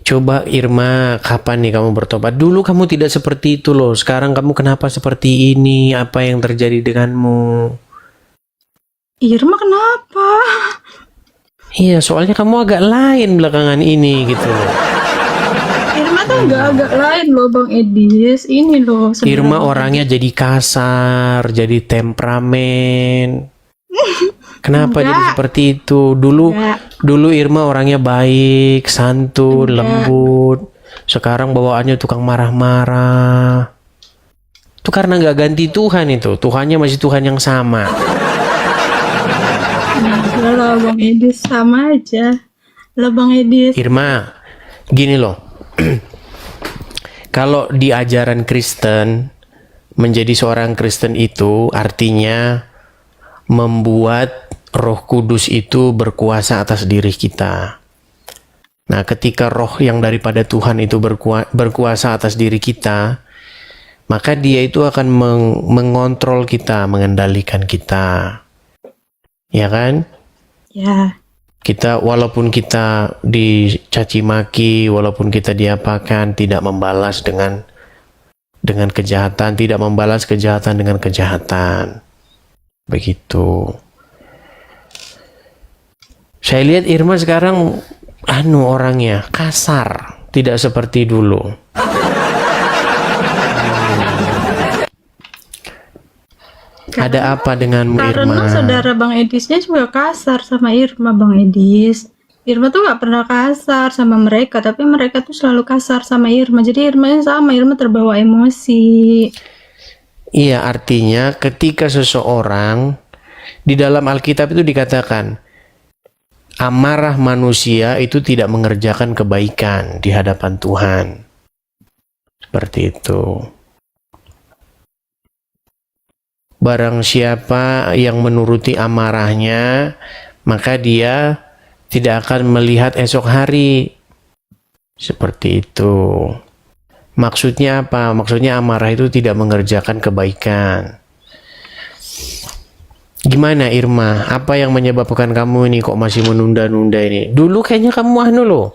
Coba Irma, kapan nih kamu bertobat? Dulu kamu tidak seperti itu loh. Sekarang kamu kenapa seperti ini? Apa yang terjadi denganmu? Irma kenapa? Iya, soalnya kamu agak lain belakangan ini gitu loh. Irma tuh nggak agak lain loh Bang Edis. Ini loh sebenarnya. Irma orangnya jadi kasar, jadi temperamen. Kenapa jadi Enggak. seperti itu? Dulu Enggak. dulu Irma orangnya baik, santun, lembut. Sekarang bawaannya tukang marah-marah. Itu karena nggak ganti Tuhan itu. Tuhannya masih Tuhan yang sama. Nah, lah Bang Edis sama aja. Lah Bang Edis. Irma, gini loh. Kalau di ajaran Kristen, menjadi seorang Kristen itu artinya membuat Roh Kudus itu berkuasa atas diri kita. Nah, ketika roh yang daripada Tuhan itu berkuasa atas diri kita, maka dia itu akan mengontrol kita, mengendalikan kita. Ya kan? Ya. Kita walaupun kita dicaci maki, walaupun kita diapakan, tidak membalas dengan kejahatan, tidak membalas kejahatan dengan kejahatan. Begitu. Saya lihat Irma sekarang orangnya kasar, tidak seperti dulu. Ada apa denganmu Irma? Karena saudara Bang Edisnya juga kasar sama Irma Bang Edis. Irma tuh gak pernah kasar sama mereka, tapi mereka tuh selalu kasar sama Irma. Jadi Irma terbawa emosi. Iya, artinya ketika seseorang di dalam Alkitab itu dikatakan amarah manusia itu tidak mengerjakan kebaikan di hadapan Tuhan. Seperti itu. Barang siapa yang menuruti amarahnya, maka dia tidak akan melihat esok hari. Seperti itu. Maksudnya apa? Maksudnya amarah itu tidak mengerjakan kebaikan. Gimana Irma? Apa yang menyebabkan kamu ini kok masih menunda-nunda ini? Dulu kayaknya kamu loh.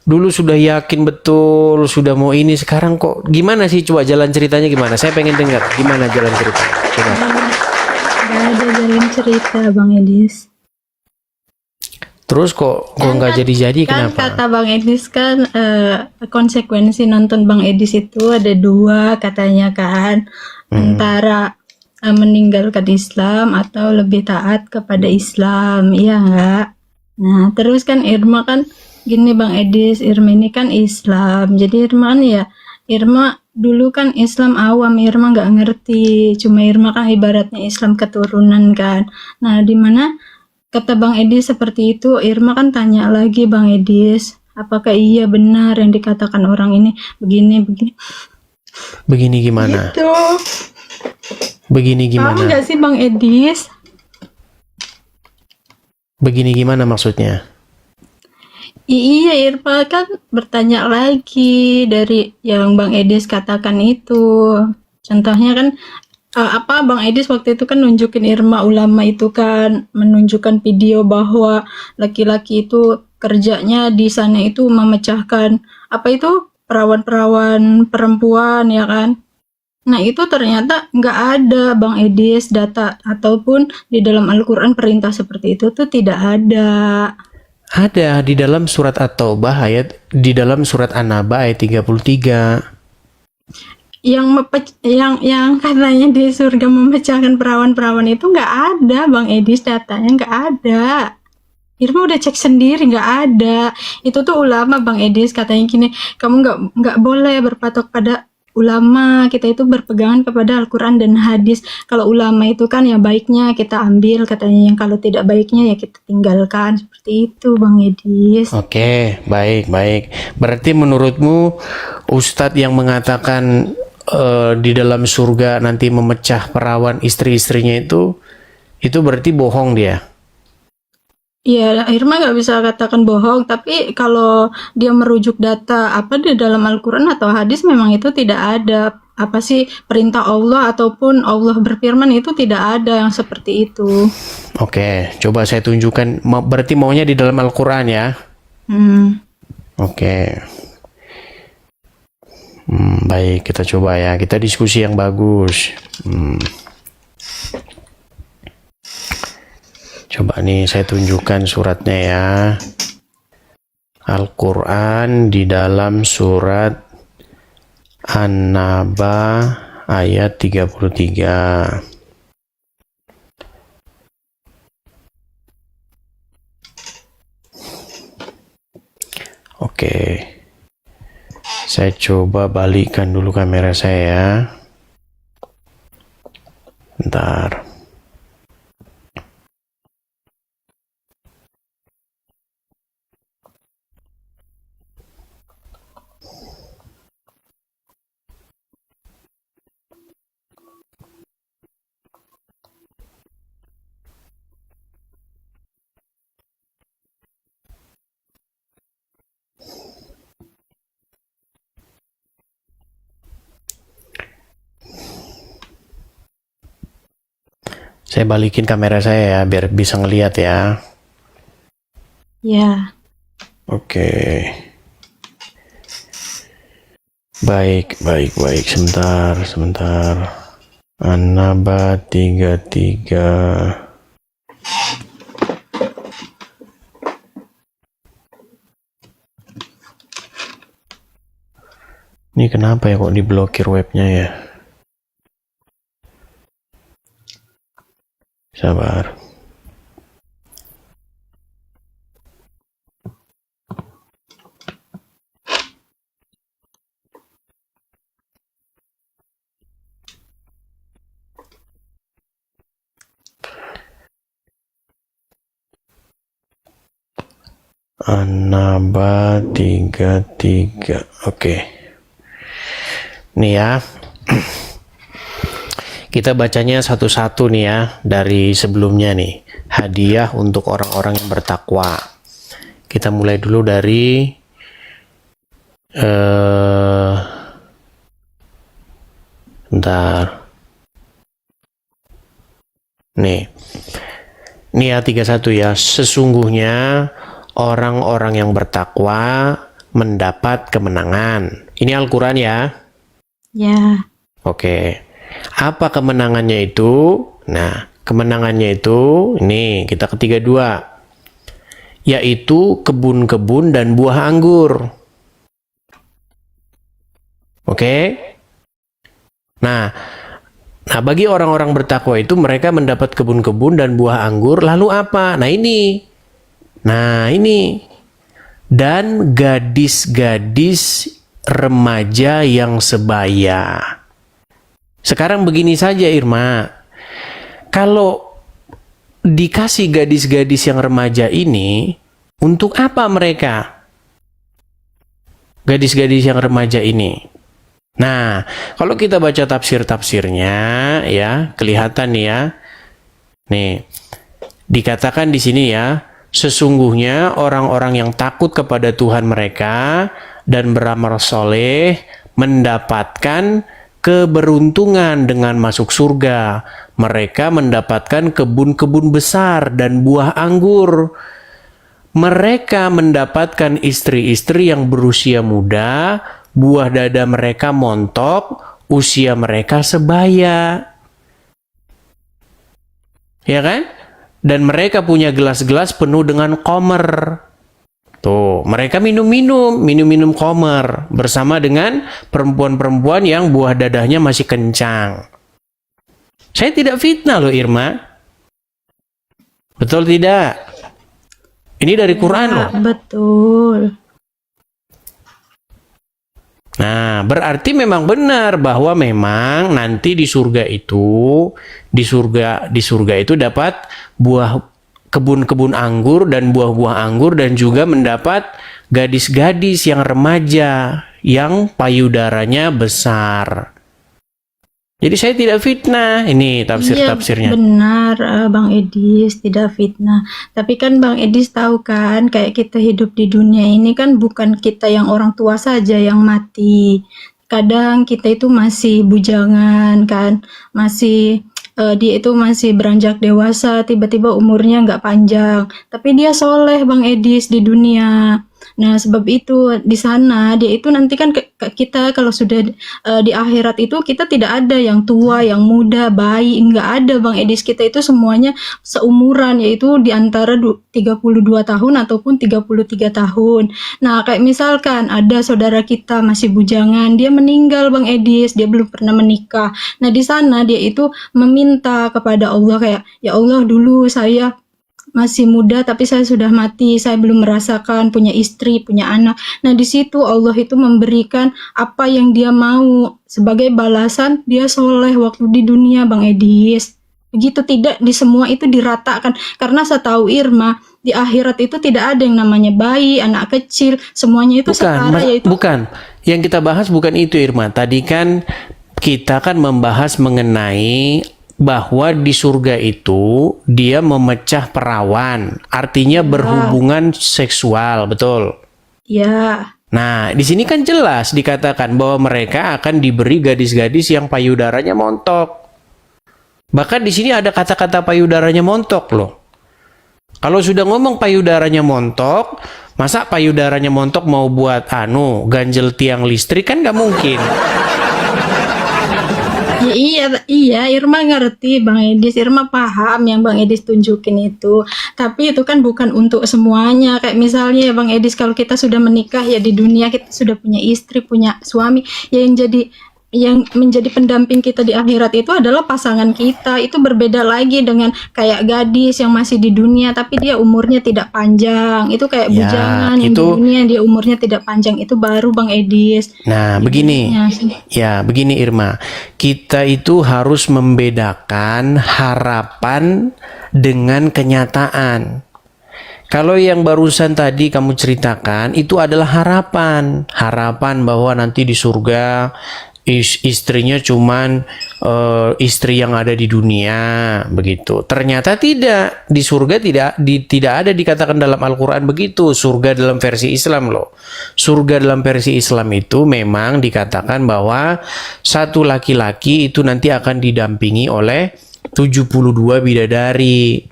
Dulu sudah yakin betul, sudah mau ini. Sekarang kok gimana sih? Coba jalan ceritanya gimana? Saya pengen dengar. Gimana jalan cerita? Coba. Gak ada jalan cerita Bang Edis. Terus kok nggak jadi-jadi Kan kenapa? kata Bang Edis kan konsekuensi nonton Bang Edis itu ada dua katanya kan. Antara meninggalkan Islam atau lebih taat kepada Islam, iya enggak? Nah, terus kan Irma kan gini Bang Edis, Irma ini kan Islam. Jadi Irma dulu kan Islam awam, Irma nggak ngerti. Cuma Irma kan ibaratnya Islam keturunan kan. Nah, dimana kata Bang Edis seperti itu, Irma kan tanya lagi Bang Edis, apakah iya benar yang dikatakan orang ini begini. Begini gimana? Gitu. Begini gimana? Paham nggak sih Bang Edis? Begini gimana maksudnya? Iya, Irma kan bertanya lagi dari yang Bang Edis katakan itu. Contohnya kan Bang Edis waktu itu kan nunjukin Irma ulama itu kan menunjukkan video bahwa laki-laki itu kerjanya di sana itu memecahkan perawan-perawan perempuan ya kan. Nah itu ternyata nggak ada Bang Edis data ataupun di dalam Al-Quran perintah seperti itu tuh tidak ada. Ada di dalam surat At-Taubah di dalam surat An-Naba ayat 33. Yang katanya di surga memecahkan perawan-perawan itu nggak ada Bang Edis, datanya nggak ada. Irma udah cek sendiri nggak ada. Itu tuh ulama Bang Edis katanya gini, kamu nggak boleh berpatok pada ulama, kita itu berpegangan kepada Al-Quran dan hadis. Kalau ulama itu kan ya baiknya kita ambil katanya, yang kalau tidak baiknya ya kita tinggalkan, seperti itu Bang Edis. Oke, baik. Berarti menurutmu Ustadz yang mengatakan di dalam surga nanti memecah perawan istri-istrinya itu berarti bohong dia? Iya, Irma nggak bisa katakan bohong, tapi kalau dia merujuk data di dalam Al-Quran atau hadis, memang itu tidak ada perintah Allah ataupun Allah berfirman, itu tidak ada yang seperti itu. Oke, coba saya tunjukkan. Berarti maunya di dalam Al-Quran ya? Hmm. Oke. Baik, kita coba ya. Kita diskusi yang bagus. Coba nih saya tunjukkan suratnya ya. Al-Quran di dalam surat An-Naba ayat 33. Oke. Saya coba balikkan dulu kamera saya ya. Bentar. Saya balikin kamera saya ya, biar bisa ngelihat ya. Ya. Oke. Baik. Sebentar. An-Naba 33. Ini kenapa ya kok diblokir webnya ya? Sabar. An-Naba 33. Oke. Nih ya. Kita bacanya satu-satu nih ya, dari sebelumnya nih. Hadiah untuk orang-orang yang bertakwa. Kita mulai dulu dari bentar. Nih ya 31 ya. Sesungguhnya orang-orang yang bertakwa mendapat kemenangan. Ini Al-Quran ya. Ya. Oke. Apa kemenangannya itu? Nah, kemenangannya itu ini kita ketiga dua, yaitu kebun-kebun dan buah anggur. Oke. Nah, bagi orang-orang bertakwa itu mereka mendapat kebun-kebun dan buah anggur. Lalu apa? Nah ini. Dan gadis-gadis remaja yang sebaya. Sekarang begini saja Irma, kalau dikasih gadis-gadis yang remaja ini, untuk apa mereka? Gadis-gadis yang remaja ini. Nah, kalau kita baca tafsir-tafsirnya ya, kelihatan nih ya. Nih, dikatakan di sini ya, sesungguhnya orang-orang yang takut kepada Tuhan mereka dan beramal soleh mendapatkan keberuntungan dengan masuk surga. Mereka mendapatkan kebun-kebun besar dan buah anggur. Mereka mendapatkan istri-istri yang berusia muda, buah dada mereka montok, usia mereka sebaya. Ya kan? Dan mereka punya gelas-gelas penuh dengan khomer. Tuh, mereka minum khomer bersama dengan perempuan-perempuan yang buah dadahnya masih kencang. Saya tidak fitnah loh Irma. Betul tidak? Ini dari Quran loh. Betul. Nah, berarti memang benar bahwa memang nanti di surga itu dapat buah kebun-kebun anggur dan buah-buah anggur, dan juga mendapat gadis-gadis yang remaja yang payudaranya besar. Jadi saya tidak fitnah. Ini tafsir-tafsirnya. Iya, benar Bang Edis, tidak fitnah. Tapi kan Bang Edis tahu kan, kayak kita hidup di dunia ini kan bukan kita yang orang tua saja yang mati. Kadang kita itu masih bujangan kan, dia itu masih beranjak dewasa, tiba-tiba umurnya nggak panjang, tapi dia soleh Bang Edis di dunia. Nah, sebab itu di sana dia itu nanti kan kita kalau sudah di akhirat itu kita tidak ada yang tua, yang muda, bayi, enggak ada Bang Edis. Kita itu semuanya seumuran, yaitu di antara 32 tahun ataupun 33 tahun. Nah, kayak misalkan ada saudara kita masih bujangan, dia meninggal Bang Edis, dia belum pernah menikah. Nah, di sana dia itu meminta kepada Allah kayak, ya Allah, dulu saya masih muda tapi saya sudah mati, saya belum merasakan punya istri, punya anak. Nah, di situ Allah itu memberikan apa yang dia mau sebagai balasan dia soleh waktu di dunia Bang Edis. Begitu, tidak di semua itu diratakan. Karena setahu Irma, di akhirat itu tidak ada yang namanya bayi, anak kecil, semuanya itu setara, yaitu Bukan. Yang kita bahas bukan itu, Irma. Tadi kan kita kan membahas mengenai bahwa di surga itu dia memecah perawan, artinya berhubungan seksual, betul? ya. Nah, di sini kan jelas dikatakan bahwa mereka akan diberi gadis-gadis yang payudaranya montok. Bahkan di sini ada kata-kata payudaranya montok loh. Kalau sudah ngomong payudaranya montok, masa payudaranya montok mau buat ganjel tiang listrik, kan nggak mungkin. Ya, iya, Irma ngerti Bang Edis, Irma paham yang Bang Edis tunjukin itu. Tapi itu kan bukan untuk semuanya. Kayak misalnya ya Bang Edis, kalau kita sudah menikah ya di dunia kita sudah punya istri, punya suami, ya yang menjadi pendamping kita di akhirat itu adalah pasangan kita. Itu berbeda lagi dengan kayak gadis yang masih di dunia tapi dia umurnya tidak panjang. Itu kayak bujangan yang di dunia dia umurnya tidak panjang, itu baru Bang Edis. Nah, begini. Ya, begini Irma. Kita itu harus membedakan harapan dengan kenyataan. Kalau yang barusan tadi kamu ceritakan itu adalah harapan. Harapan bahwa nanti di surga istrinya cuman istri yang ada di dunia, begitu. Ternyata tidak, di surga tidak ada dikatakan dalam Al-Quran begitu. Surga dalam versi Islam loh. Surga dalam versi Islam itu memang dikatakan bahwa satu laki-laki itu nanti akan didampingi oleh 72 bidadari,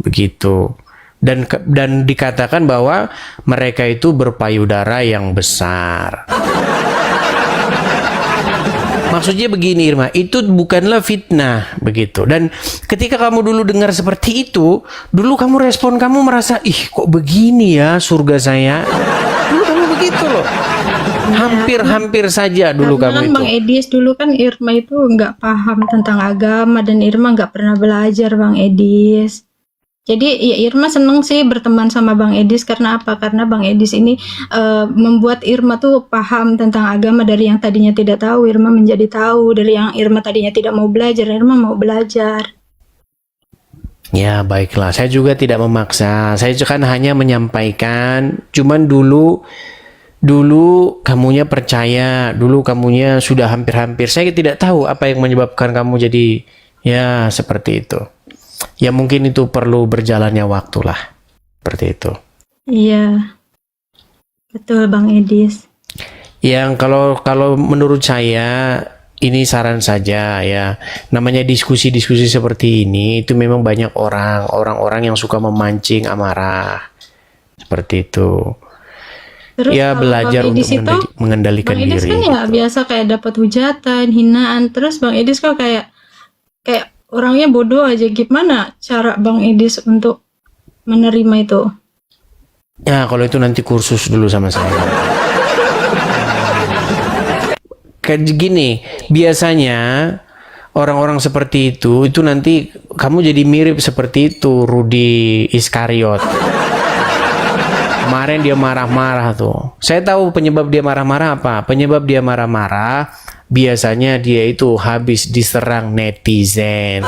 begitu. Dan dikatakan bahwa mereka itu berpayudara yang besar. Maksudnya begini Irma, itu bukanlah fitnah, begitu. Dan ketika kamu dulu dengar seperti itu, dulu kamu respon kamu merasa, ih kok begini ya surga saya. Dulu kamu begitu loh. Hampir saja dulu karena kamu itu. Bang Edis dulu kan Irma itu nggak paham tentang agama dan Irma nggak pernah belajar Bang Edis. Jadi ya Irma seneng sih berteman sama Bang Edis. Karena apa? Karena Bang Edis ini membuat Irma tuh paham tentang agama. Dari yang tadinya tidak tahu, Irma menjadi tahu. Dari yang Irma tadinya tidak mau belajar, Irma mau belajar. Ya baiklah, saya juga tidak memaksa. Saya kan hanya menyampaikan. Cuman dulu kamunya percaya, dulu kamunya sudah hampir-hampir. Saya tidak tahu apa yang menyebabkan kamu jadi ya seperti itu. Ya mungkin itu perlu berjalannya waktu lah, seperti itu. Iya, betul Bang Edis. Yang kalau menurut saya ini saran saja ya. Namanya diskusi-diskusi seperti ini itu memang banyak orang-orang yang suka memancing amarah, seperti itu. Terus ya belajar Bang Edis untuk mengendalikan Bang Edis diri. kan ya biasa kayak dapat hujatan, hinaan. Terus Bang Edis kok kayak orangnya bodoh aja. Gimana cara Bang Edis untuk menerima itu? Ya kalau itu nanti kursus dulu sama saya. Kayak gini, biasanya orang-orang seperti itu nanti kamu jadi mirip seperti itu Rudi Iskariot. Kemarin dia marah-marah tuh. Saya tahu penyebab dia marah-marah apa. Penyebab dia marah-marah biasanya dia itu habis diserang netizen.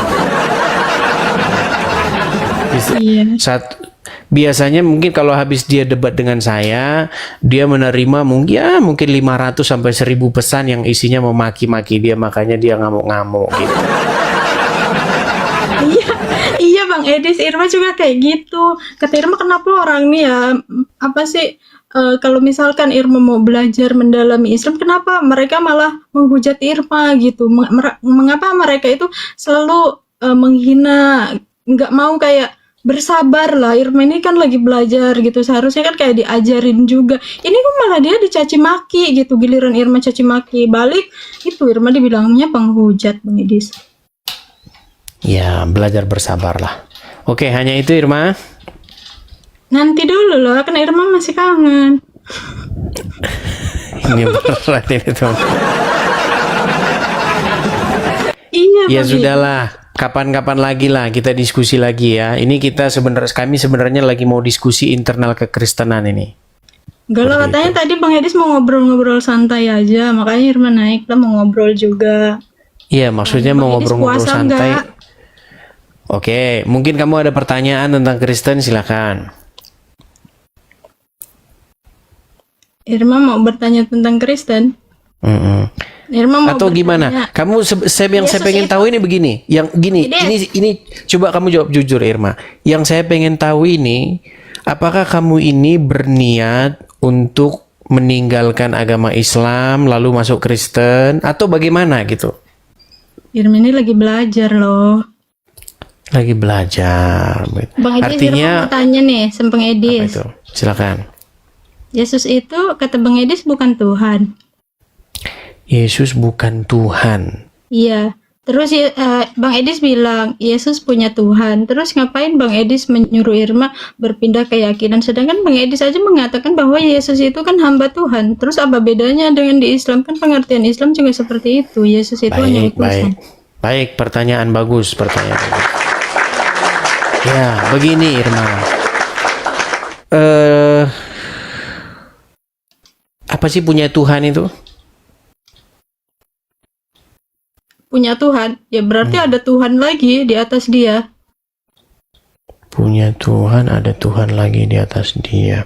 Biasanya mungkin kalau habis dia debat dengan saya, dia menerima mungkin 500 sampai 1000 pesan yang isinya memaki-maki dia, makanya dia ngamuk-ngamuk gitu. Iya Bang Edis, Irma juga kayak gitu. Kata Irma, kenapa orang nih ya apa sih kalau misalkan Irma mau belajar mendalami Islam, kenapa mereka malah menghujat Irma gitu? Mengapa mereka itu selalu menghina, nggak mau kayak bersabarlah, Irma ini kan lagi belajar gitu, seharusnya kan kayak diajarin juga. Ini kok malah dia dicaci maki gitu, giliran Irma caci maki balik, itu Irma dibilangnya penghujat, Bang Edis. Ya, belajar bersabarlah. Oke, hanya itu Irma. Nanti dulu loh, kan Irma masih kangen. Ini berat ini tuh. Iya, Ya Bang Edis. sudahlah, kapan-kapan lagi lah kita diskusi lagi ya. Ini kami sebenarnya lagi mau diskusi internal kekristenan ini. Enggak lah, katanya tadi Bang Edis mau ngobrol-ngobrol santai aja, makanya Irma naik lah mau ngobrol juga. Iya, maksudnya mau Bang Edis ngobrol-ngobrol puasa santai. enggak? Oke, mungkin kamu ada pertanyaan tentang Kristen, silakan. Irma mau bertanya tentang Kristen. Mm-mm. Irma mau Atau bertanya. gimana? Kamu yang saya Yesus pengen itu- tahu ini begini, yang gini, Jadi- ini coba kamu jawab jujur Irma. Yang saya pengen tahu ini, apakah kamu ini berniat untuk meninggalkan agama Islam lalu masuk Kristen atau bagaimana gitu? Irma ini lagi belajar loh. Lagi belajar. Bang Edis, Artinya Irma mau tanya nih, Sempeng apa Edis. itu? Silakan. Yesus itu kata Bang Edis bukan Tuhan. Yesus bukan Tuhan. Iya. Terus Bang Edis bilang Yesus punya Tuhan. Terus ngapain Bang Edis menyuruh Irma berpindah keyakinan? Sedangkan Bang Edis aja mengatakan bahwa Yesus itu kan hamba Tuhan. Terus apa bedanya dengan di Islam? Kan pengertian Islam juga seperti itu. Yesus itu hanya Baik, utusan. baik. Pertanyaan bagus, pertanyaan bagus. Ya, begini Irma. Apa sih punya Tuhan itu? Punya Tuhan, ya berarti ada Tuhan lagi di atas dia. Punya Tuhan, ada Tuhan lagi di atas dia.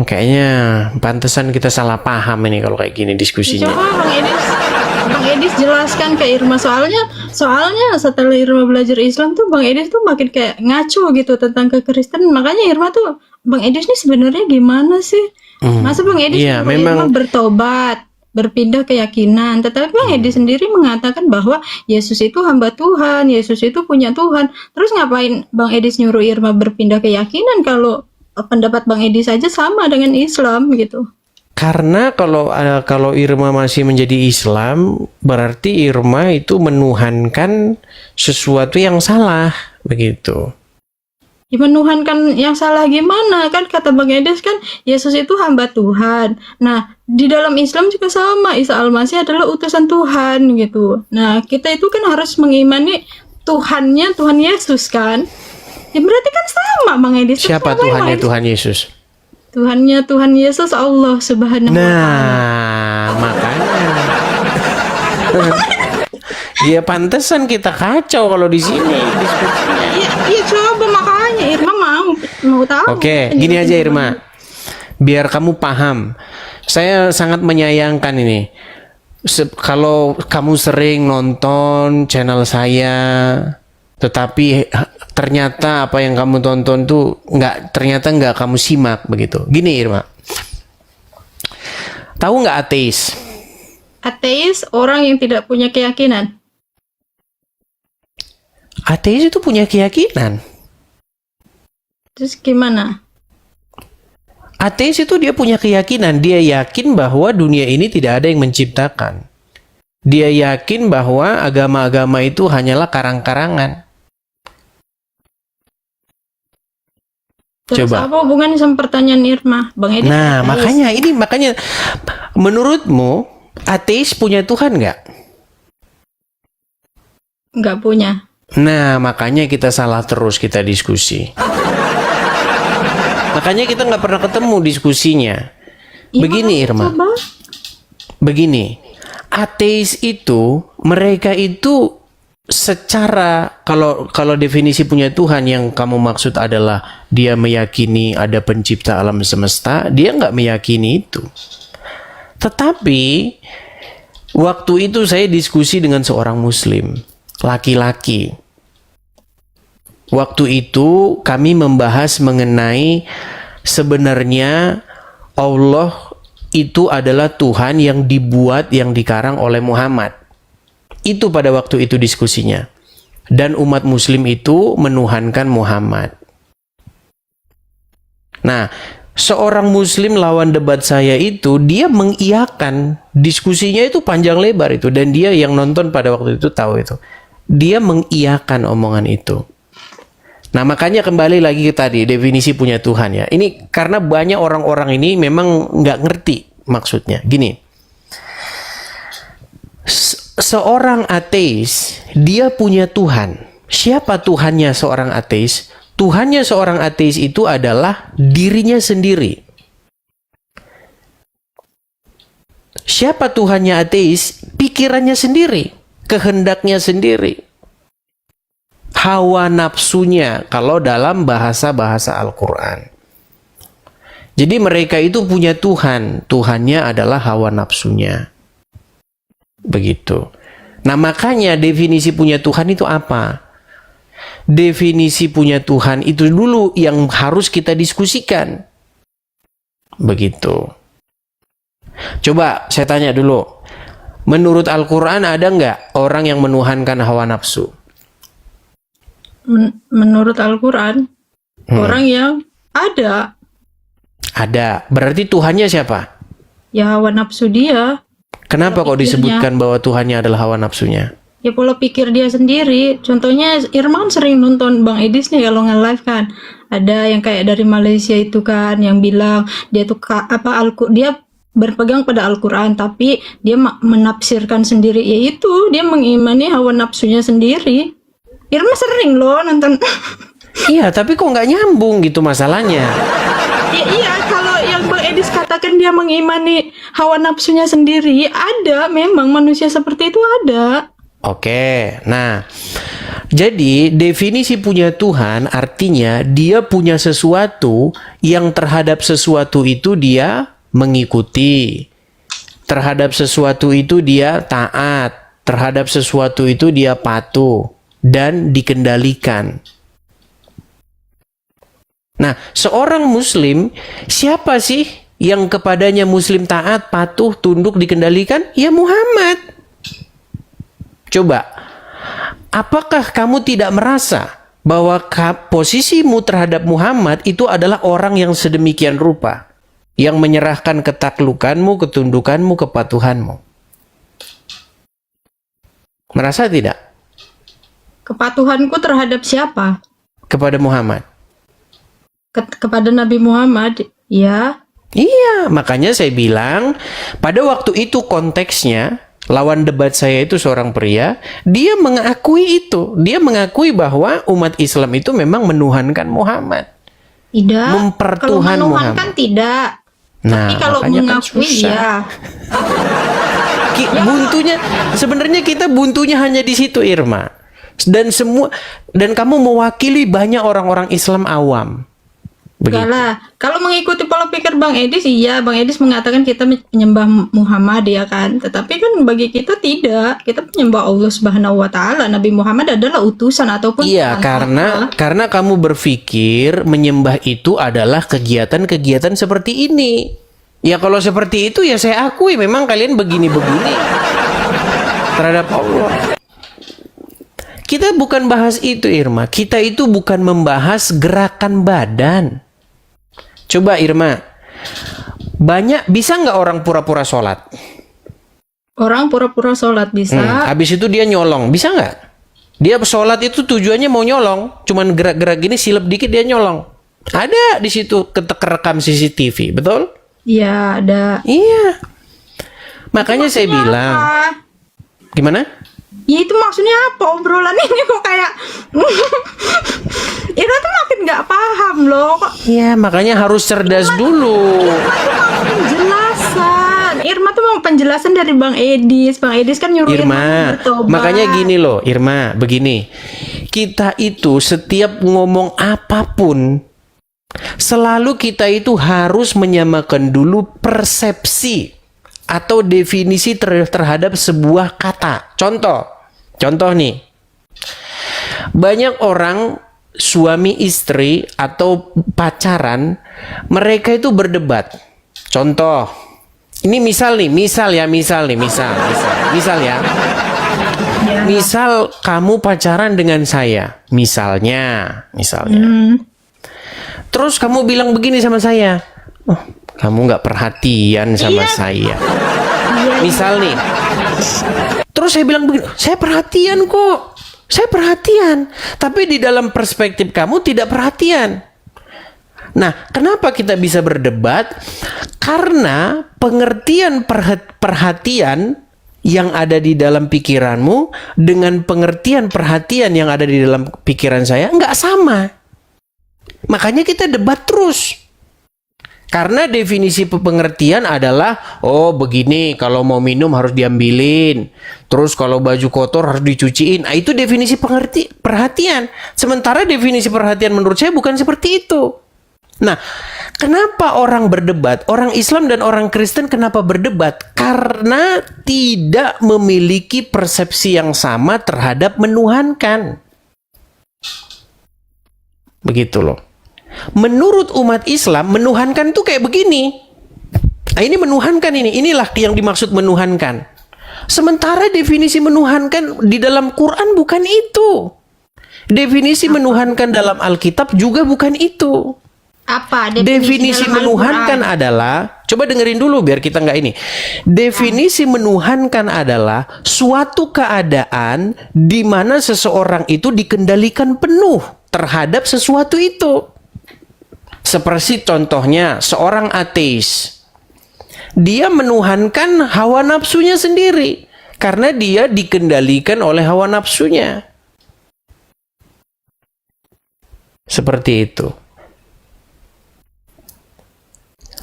Kayaknya pantesan kita salah paham ini kalau kayak gini diskusinya. Coba Bang Edis jelaskan ke Irma, soalnya setelah Irma belajar Islam tuh Bang Edis tuh makin kayak ngaco gitu tentang kekristenan. Makanya Irma tuh, Bang Edis nih sebenarnya gimana sih? Masa Bang Edis Iya, nyuruh memang. Irma bertobat, berpindah keyakinan, tetapi Bang Edis sendiri mengatakan bahwa Yesus itu hamba Tuhan, Yesus itu punya Tuhan. Terus ngapain Bang Edis nyuruh Irma berpindah keyakinan kalau pendapat Bang Edis saja sama dengan Islam gitu? Karena kalau Irma masih menjadi Islam, berarti Irma itu menuhankan sesuatu yang salah, begitu. Ya, menuhankan yang salah gimana? Kan kata Bang Edis kan Yesus itu hamba Tuhan. Nah, di dalam Islam juga sama. Isa Al-Masih adalah utusan Tuhan gitu. Nah, kita itu kan harus mengimani Tuhannya Tuhan Yesus kan? Ya berarti kan sama Bang Edis. Siapa Sama, Tuhannya Bang Edis. Tuhan Yesus? Tuhannya Tuhan Yesus Allah Subhanahu wa Ta'ala. Nah, makanya. Ya pantesan kita kacau kalau di sini diskusinya. Iya coba makanya Irma mau tahu. Oke, gini aja Irma. Biar kamu paham. Saya sangat menyayangkan ini. Kalau kamu sering nonton channel saya, tetapi ternyata apa yang kamu tonton tuh ternyata nggak kamu simak begitu. Gini Irma. Tahu nggak ateis? Ateis orang yang tidak punya keyakinan. Ateis itu punya keyakinan. Terus gimana? Ateis itu dia punya keyakinan. Dia yakin bahwa dunia ini tidak ada yang menciptakan. Dia yakin bahwa agama-agama itu hanyalah karang-karangan. Terus Coba. apa hubungannya sama pertanyaan Irma? Bang Edi. Nah, makanya menurutmu ateis punya Tuhan nggak? Nggak punya. Nah, makanya kita salah terus kita diskusi. Makanya kita nggak pernah ketemu diskusinya. Iya, Begini Irma, coba. begini, ateis itu mereka itu secara kalau definisi punya Tuhan yang kamu maksud adalah dia meyakini ada pencipta alam semesta, dia nggak meyakini itu. Tetapi waktu itu saya diskusi dengan seorang Muslim, laki-laki. Waktu itu kami membahas mengenai sebenarnya Allah itu adalah Tuhan yang dibuat, yang dikarang oleh Muhammad. Itu pada waktu itu diskusinya. dan umat muslim itu menuhankan Muhammad. Nah, seorang muslim lawan debat saya itu, dia mengiyakan, diskusinya itu panjang lebar itu, dan dia yang nonton pada waktu itu tahu itu. Dia mengiyakan omongan itu. Nah, makanya kembali lagi ke tadi, definisi punya Tuhan ya. Ini karena banyak orang-orang ini memang nggak ngerti maksudnya. Gini, seorang ateis, dia punya Tuhan. Siapa Tuhannya seorang ateis? Tuhannya seorang ateis itu adalah dirinya sendiri. Siapa Tuhannya ateis? Pikirannya sendiri, kehendaknya sendiri, hawa nafsunya kalau dalam bahasa-bahasa Al-Quran. Jadi mereka itu punya Tuhan, Tuhannya adalah hawa nafsunya. Begitu. Nah, makanya definisi punya Tuhan itu apa? Definisi punya Tuhan itu dulu yang harus kita diskusikan. Begitu. Coba saya tanya dulu. Menurut Al-Quran ada nggak orang yang menuhankan hawa nafsu? Menurut Al-Quran, orang yang ada. Ada. Berarti Tuhannya siapa? Ya hawa nafsu dia. Kenapa kok Pola pikirnya. disebutkan bahwa Tuhannya adalah hawa nafsunya? Ya pola pikir dia sendiri. Contohnya Irman sering nonton Bang Edis nih kalau nge-live kan. Ada yang kayak dari Malaysia itu kan yang bilang dia tuh dia berpegang pada Al-Quran tapi dia menafsirkan sendiri, yaitu dia mengimani hawa nafsunya sendiri. Irma sering loh nonton. Iya, tapi kok nggak nyambung gitu masalahnya. Ya, iya, kalau yang Bang Edis katakan dia mengimani hawa nafsunya sendiri, ada memang manusia seperti itu ada. Oke, nah, jadi definisi punya Tuhan artinya dia punya sesuatu yang terhadap sesuatu itu dia mengikuti. Terhadap sesuatu itu dia taat. Terhadap sesuatu itu dia patuh dan dikendalikan. Nah, seorang muslim, siapa sih yang kepadanya muslim taat, patuh, tunduk, dikendalikan? Ya Muhammad. Coba, apakah kamu tidak merasa bahwa posisimu terhadap Muhammad itu adalah orang yang sedemikian rupa, yang menyerahkan ketaklukanmu, ketundukanmu, kepatuhanmu? Merasa tidak? Kepatuhanku terhadap siapa? Kepada Muhammad. Kepada Nabi Muhammad, ya. Iya, makanya saya bilang pada waktu itu konteksnya lawan debat saya itu seorang pria, dia mengakui itu. Dia mengakui bahwa umat Islam itu memang menuhankan Muhammad. Tidak. Mempertuhan kalau menuhankan Muhammad. Tidak. Nah, tapi kalau makanya kan mengakui susah. ya. Buntunya sebenarnya kita buntunya hanya di situ, Irma. Dan kamu mewakili banyak orang-orang Islam awam. Enggak lah. Kalau mengikuti pola pikir Bang Edis, iya, Bang Edis mengatakan kita menyembah Muhammad ya kan. Tetapi kan bagi kita tidak. Kita menyembah Allah Subhanahu wa taala. Nabi Muhammad adalah utusan ataupun Iya, karena kamu berpikir menyembah itu adalah kegiatan-kegiatan seperti ini. Ya kalau seperti itu ya saya akui memang kalian begini-begini terhadap Allah. Kita bukan bahas itu, Irma. Kita itu bukan membahas gerakan badan. Coba Irma, bisa nggak orang pura-pura sholat? Orang pura-pura sholat bisa. Habis itu dia nyolong, bisa nggak? Dia sholat itu tujuannya mau nyolong, cuman gerak-gerak gini silep dikit dia nyolong. Ada di situ kerekam CCTV, betul? Iya, ada. Iya. Makanya saya bilang, Apa? gimana? Ya itu maksudnya apa? Obrolan ini kok kayak itu tuh makin nggak paham loh. Iya, makanya harus cerdas dulu. Penjelasan. Irma tuh mau penjelasan dari Bang Edis. Bang Edis kan nyuruh Irma, bertobat. makanya gini loh, Irma, begini. Kita itu setiap ngomong apapun, selalu kita itu harus menyamakan dulu persepsi atau definisi terhadap sebuah kata. Contoh nih, banyak orang suami istri atau pacaran, mereka itu berdebat. Contoh, ini misal ya. Ya. Misal kamu pacaran dengan saya, misalnya. Terus kamu bilang begini sama saya, oh, kamu nggak perhatian sama saya. Misal nih. Terus saya bilang begini, saya perhatian kok. Saya perhatian. Tapi di dalam perspektif kamu tidak perhatian. Nah, kenapa kita bisa berdebat? Karena pengertian perhatian yang ada di dalam pikiranmu dengan pengertian perhatian yang ada di dalam pikiran saya nggak sama. Makanya kita debat terus. Karena definisi pengertian adalah, oh begini, kalau mau minum harus diambilin. Terus kalau baju kotor harus dicuciin. Nah, itu definisi perhatian. Sementara definisi perhatian menurut saya bukan seperti itu. Nah, kenapa orang berdebat? Orang Islam dan orang Kristen kenapa berdebat? Karena tidak memiliki persepsi yang sama terhadap menuhankan. Begitu loh. Menurut umat Islam, menuhankan tuh kayak begini. Nah, ini menuhankan ini. Inilah yang dimaksud menuhankan. Sementara definisi menuhankan di dalam Quran bukan itu. Definisi menuhankan dalam Alkitab juga bukan itu. Apa definisi menuhankan adalah, coba dengerin dulu biar kita nggak ini. Definisi menuhankan adalah suatu keadaan di mana seseorang itu dikendalikan penuh terhadap sesuatu itu. Seperti contohnya seorang ateis. Dia menuhankan hawa nafsunya sendiri karena dia dikendalikan oleh hawa nafsunya. Seperti itu.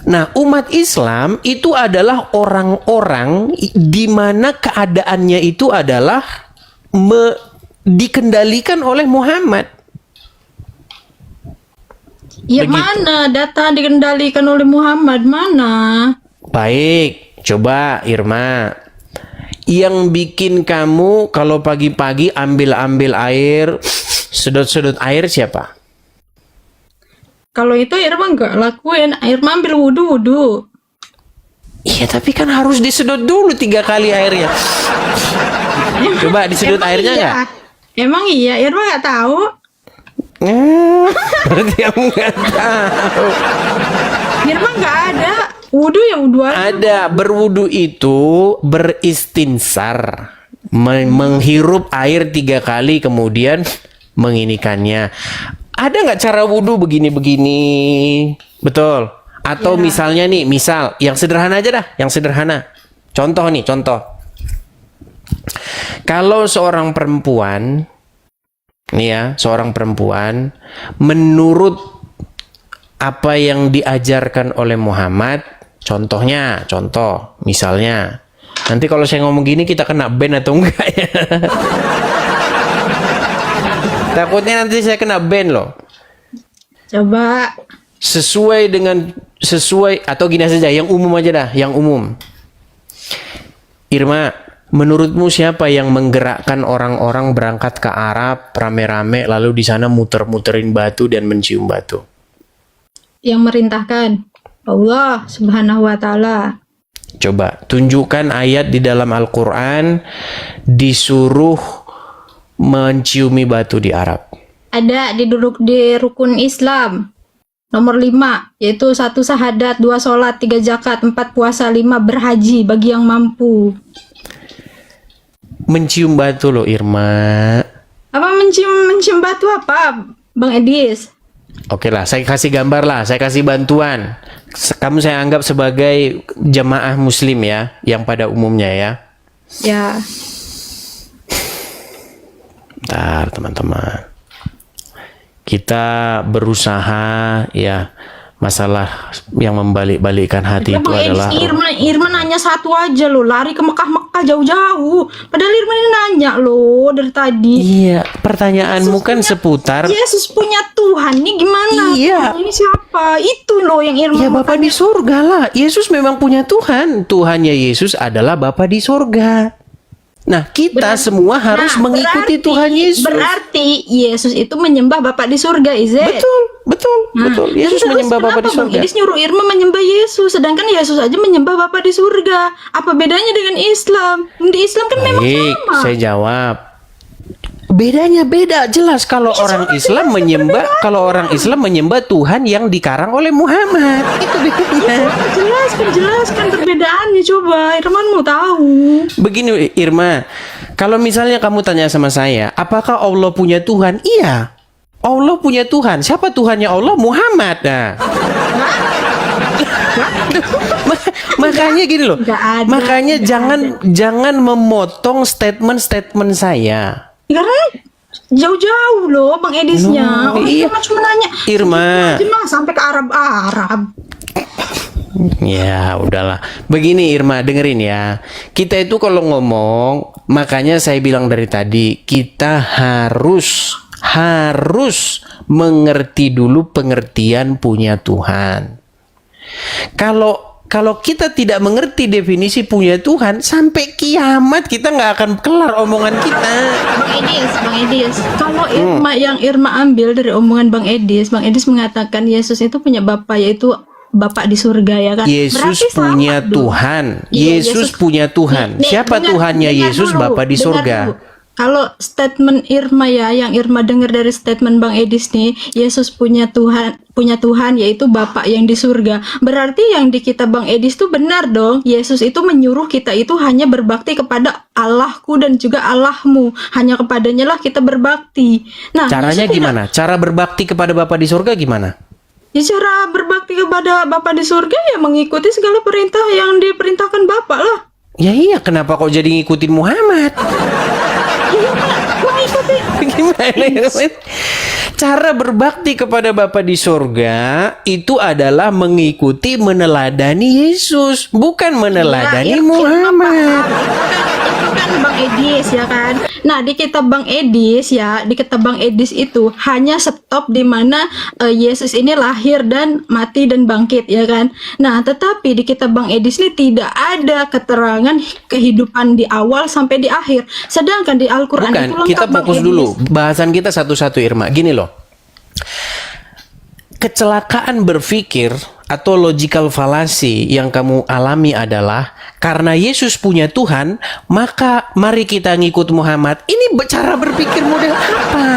Nah, umat Islam itu adalah orang-orang di mana keadaannya itu adalah dikendalikan oleh Muhammad. Ya begitu. Mana data dikendalikan oleh Muhammad, mana? Baik, coba Irma. Yang bikin kamu kalau pagi-pagi ambil air, sedot-sedot air siapa? Kalau itu Irma nggak lakuin, Irma ambil wudhu. Iya, tapi kan harus disedot dulu 3 kali airnya. Coba disedot airnya nggak? Emang iya, Irma nggak tahu. Berarti kamu nggak tahu. Irma nggak ada wudhu ya wudhu aja. Ada, berwudhu itu beristinsar, menghirup air 3 kali kemudian menginikannya. Ada nggak cara wudhu begini-begini? Betul. Atau misalnya nih, misal yang sederhana aja dah, yang sederhana. Contoh. Kalau seorang perempuan, nih ya, seorang perempuan menurut apa yang diajarkan oleh Muhammad, contoh, misalnya, nanti kalau saya ngomong gini kita kena ban atau enggak ya? Takutnya nanti saya kena ban loh. Coba. Sesuai atau gini saja, yang umum aja dah, yang umum. Irma, menurutmu siapa yang menggerakkan orang-orang berangkat ke Arab rame-rame lalu di sana muter-muterin batu dan mencium batu? Yang merintahkan Allah Subhanahu wa taala. Coba tunjukkan ayat di dalam Al-Qur'an disuruh menciumi batu di Arab. Ada di rukun Islam nomor 5, yaitu 1 syahadat, 2 sholat, 3 zakat, 4 puasa, 5 berhaji bagi yang mampu. Mencium batu loh Irma. Apa mencium batu apa Bang Edis? Oke lah, saya kasih gambar lah, saya kasih bantuan. Kamu saya anggap sebagai jamaah muslim ya, yang pada umumnya ya. Ya. Bentar teman-teman, kita berusaha ya, masalah yang membalik-balikkan hati itu adalah Irma nanya satu aja loh, lari ke Mekah jauh-jauh, padahal Irma ini nanya loh dari tadi. Iya, pertanyaanmu Yesus kan seputar Yesus punya Tuhan nih gimana? Iya. Ini siapa? Itu loh yang Irma. Ya Bapa di surga lah. Yesus memang punya Tuhan. Tuhannya Yesus adalah Bapa di surga. Nah, kita semua harus mengikuti Tuhan Yesus. Berarti Yesus itu menyembah Bapa di surga, Ize. Betul. Yesus menyembah Bapa di surga. Yesus nyuruh Irma menyembah Yesus, sedangkan Yesus aja menyembah Bapa di surga. Apa bedanya dengan Islam? Di Islam kan memang sama. Saya jawab. Bedanya beda jelas kalau orang Islam menyembah Tuhan yang dikarang oleh Muhammad. Itu bedanya. Jelaskan perbedaannya, coba Irman mau tahu. Begini Irma, kalau misalnya kamu tanya sama saya, apakah Allah punya Tuhan? Iya, Allah punya Tuhan. Siapa Tuhannya Allah? Muhammad. Nah. Makanya gini loh. Makanya jangan memotong statement saya. Karena jauh-jauh loh Bang Edisnya. Iya. Cuma nanya. Irma. Sampai ke Arab. Ya udahlah. Begini Irma, dengerin ya. Kita itu kalau ngomong, makanya saya bilang dari tadi, kita harus mengerti dulu pengertian punya Tuhan. Kalau kita tidak mengerti definisi punya Tuhan, sampai kiamat kita nggak akan kelar omongan kita. Bang Edis, kalau Irma ambil dari omongan Bang Edis mengatakan Yesus itu punya Bapa, yaitu Bapak di surga, ya kan? Yesus Berarti punya sama Tuhan. Iya, Yesus punya Tuhan. Siapa Tuhannya Yesus? Dulu, Bapa di surga. Dulu. Kalau statement Irma ya, yang Irma dengar dari statement Bang Edis nih, Yesus punya Tuhan yaitu Bapa yang di surga. Berarti yang di kitab Bang Edis itu benar dong. Yesus itu menyuruh kita itu hanya berbakti kepada Allahku dan juga Allahmu. Hanya kepadanya lah kita berbakti. Nah, Caranya gimana? Cara berbakti kepada Bapa di surga gimana? Ya, cara berbakti kepada Bapa di surga ya mengikuti segala perintah yang diperintahkan Bapa lah. Ya iya, kenapa kok jadi ngikutin Muhammad? Gimana? Cara berbakti kepada Bapa di surga itu adalah mengikuti, meneladani Yesus, bukan meneladani Muhammad. Itu kan Bang Edis ya kan. Nah, di kitab Bang Edis itu hanya stop di mana Yesus ini lahir dan mati dan bangkit, ya kan. Nah, tetapi di kitab Bang Edis ini tidak ada keterangan kehidupan di awal sampai di akhir. Sedangkan di Al-Qur'an itu lengkap. Kita fokus dulu. Bahasan kita satu-satu Irma. Gini loh. Kecelakaan berpikir atau logical fallacy yang kamu alami adalah karena Yesus punya Tuhan, maka mari kita ngikut Muhammad. Ini cara berpikir model apa?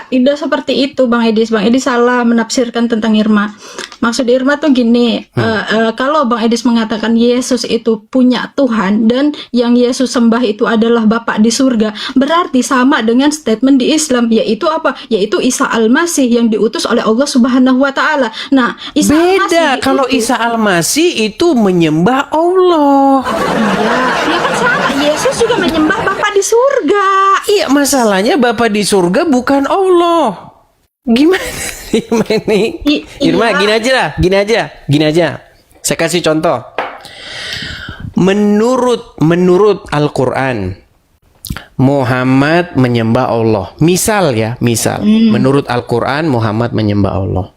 Tidak seperti itu Bang Edis. Bang Edis salah menafsirkan tentang Irma. Maksud Irma tuh gini, kalau Bang Edis mengatakan Yesus itu punya Tuhan dan yang Yesus sembah itu adalah Bapa di surga, berarti sama dengan statement di Islam, yaitu apa? Yaitu Isa Al-Masih yang diutus oleh Allah Subhanahu wa taala. Nah, Isa beda. Kalau Isa Al-Masih itu menyembah Allah. Iya, ya kan sama. Yesus juga menyembah Bapa di surga. Iya, masalahnya Bapa di surga bukan Allah. Gimana ini? Irma, gini aja. Saya kasih contoh. Menurut Al-Quran, Muhammad menyembah Allah. Misal. Menurut Al-Quran, Muhammad menyembah Allah.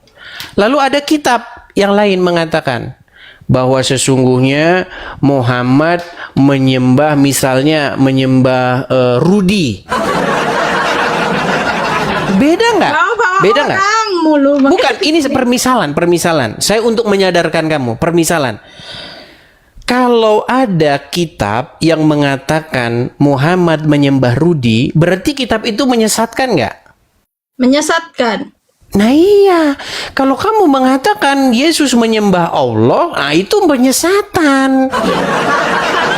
Lalu ada kitab yang lain mengatakan bahwa sesungguhnya Muhammad menyembah Rudi. Beda nggak? Bukan, ini permisalan. Saya untuk menyadarkan kamu, permisalan. Kalau ada kitab yang mengatakan Muhammad menyembah Rudi, berarti kitab itu menyesatkan nggak? Menyesatkan. Nah iya, kalau kamu mengatakan Yesus menyembah Allah, nah itu penyesatan.